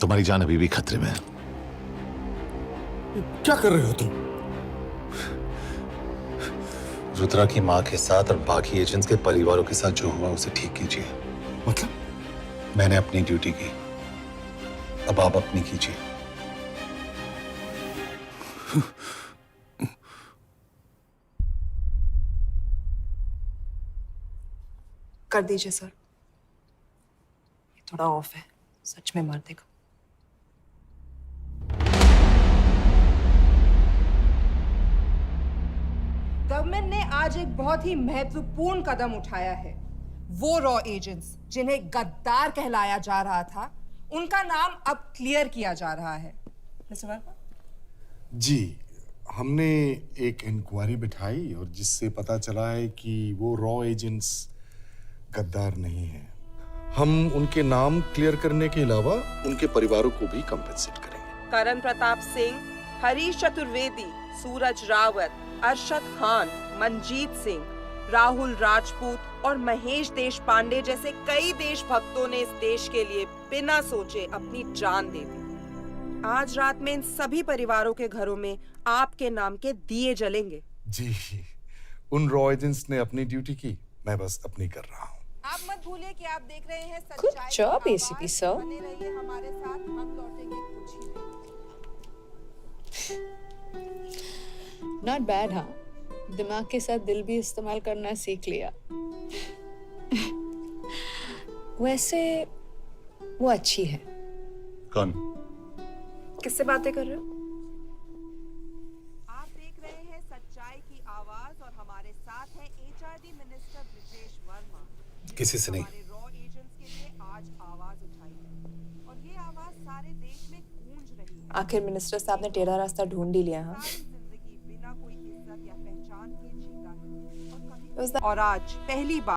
Speaker 1: तुम्हारी जान अभी भी खतरे में है।
Speaker 15: क्या कर रहे हो तुम?
Speaker 1: रुद्रा की मां के साथ और बाकी एजेंट्स के परिवारों के साथ जो हुआ उसे ठीक कीजिए।
Speaker 15: मतलब?
Speaker 1: मैंने अपनी ड्यूटी की, अब आप अपनी कीजिए।
Speaker 14: कर दीजिए सर। ये थोड़ा ऑफ है, सच में मार देगा।
Speaker 7: गवर्नमेंट ने आज एक बहुत ही महत्वपूर्ण कदम उठाया है। वो रॉ एजेंट्स जिन्हें गद्दार कहलाया जा रहा था, उनका नाम अब क्लियर किया जा रहा है। मिस्टर वर्मा?
Speaker 17: जी, हमने एक इंक्वायरी बिठाई और जिससे पता चला है कि वो रॉ एजेंट्स गद्दार नहीं है। हम उनके नाम क्लियर करने के अलावा उनके परिवारों को भी कंपेंसेट करेंगे।
Speaker 22: करण प्रताप सिंह, हरीश चतुर्वेदी, सूरज रावत, अरशद खान, मनजीत सिंह, राहुल राजपूत और महेश देश पांडे जैसे कई देशभक्तों ने इस देश के लिए बिना सोचे अपनी जान दे दी। आज रात में इन सभी परिवारों के घरों में आपके नाम के दिए जलेंगे।
Speaker 17: जी, उन रॉ एजेंट्स ने अपनी ड्यूटी की, मैं बस अपनी कर रहा हूँ।
Speaker 7: आप मत भूलिए कि आप देख रहे हैं
Speaker 14: Good job, ACP sir.
Speaker 7: बने रहिए हमारे साथ, हम लौटेंगे कुछ ही देर।
Speaker 12: Not bad. हाँ, दिमाग के साथ दिल भी इस्तेमाल करना सीख लिया। वैसे वो अच्छी है।
Speaker 1: कौन?
Speaker 14: किससे बातें कर रहे हो?
Speaker 22: आप देख रहे हैं सच्चाई की आवाज और हमारे साथ है HRD मिनिस्टर ब्रिजेश वर्मा।
Speaker 1: किसी से नहीं।
Speaker 22: रॉ एजेंट्स के लिए आज आवाज उठाई है और ये आवाज सारे देश में गूंज रही है।
Speaker 14: आखिर मिनिस्टर साहब ने टेढ़ा रास्ता ढूंढ ही लिया। हाँ,
Speaker 22: जिंदगी बिना कोई इज्जत या पहचान के जीता है और आज पहली बार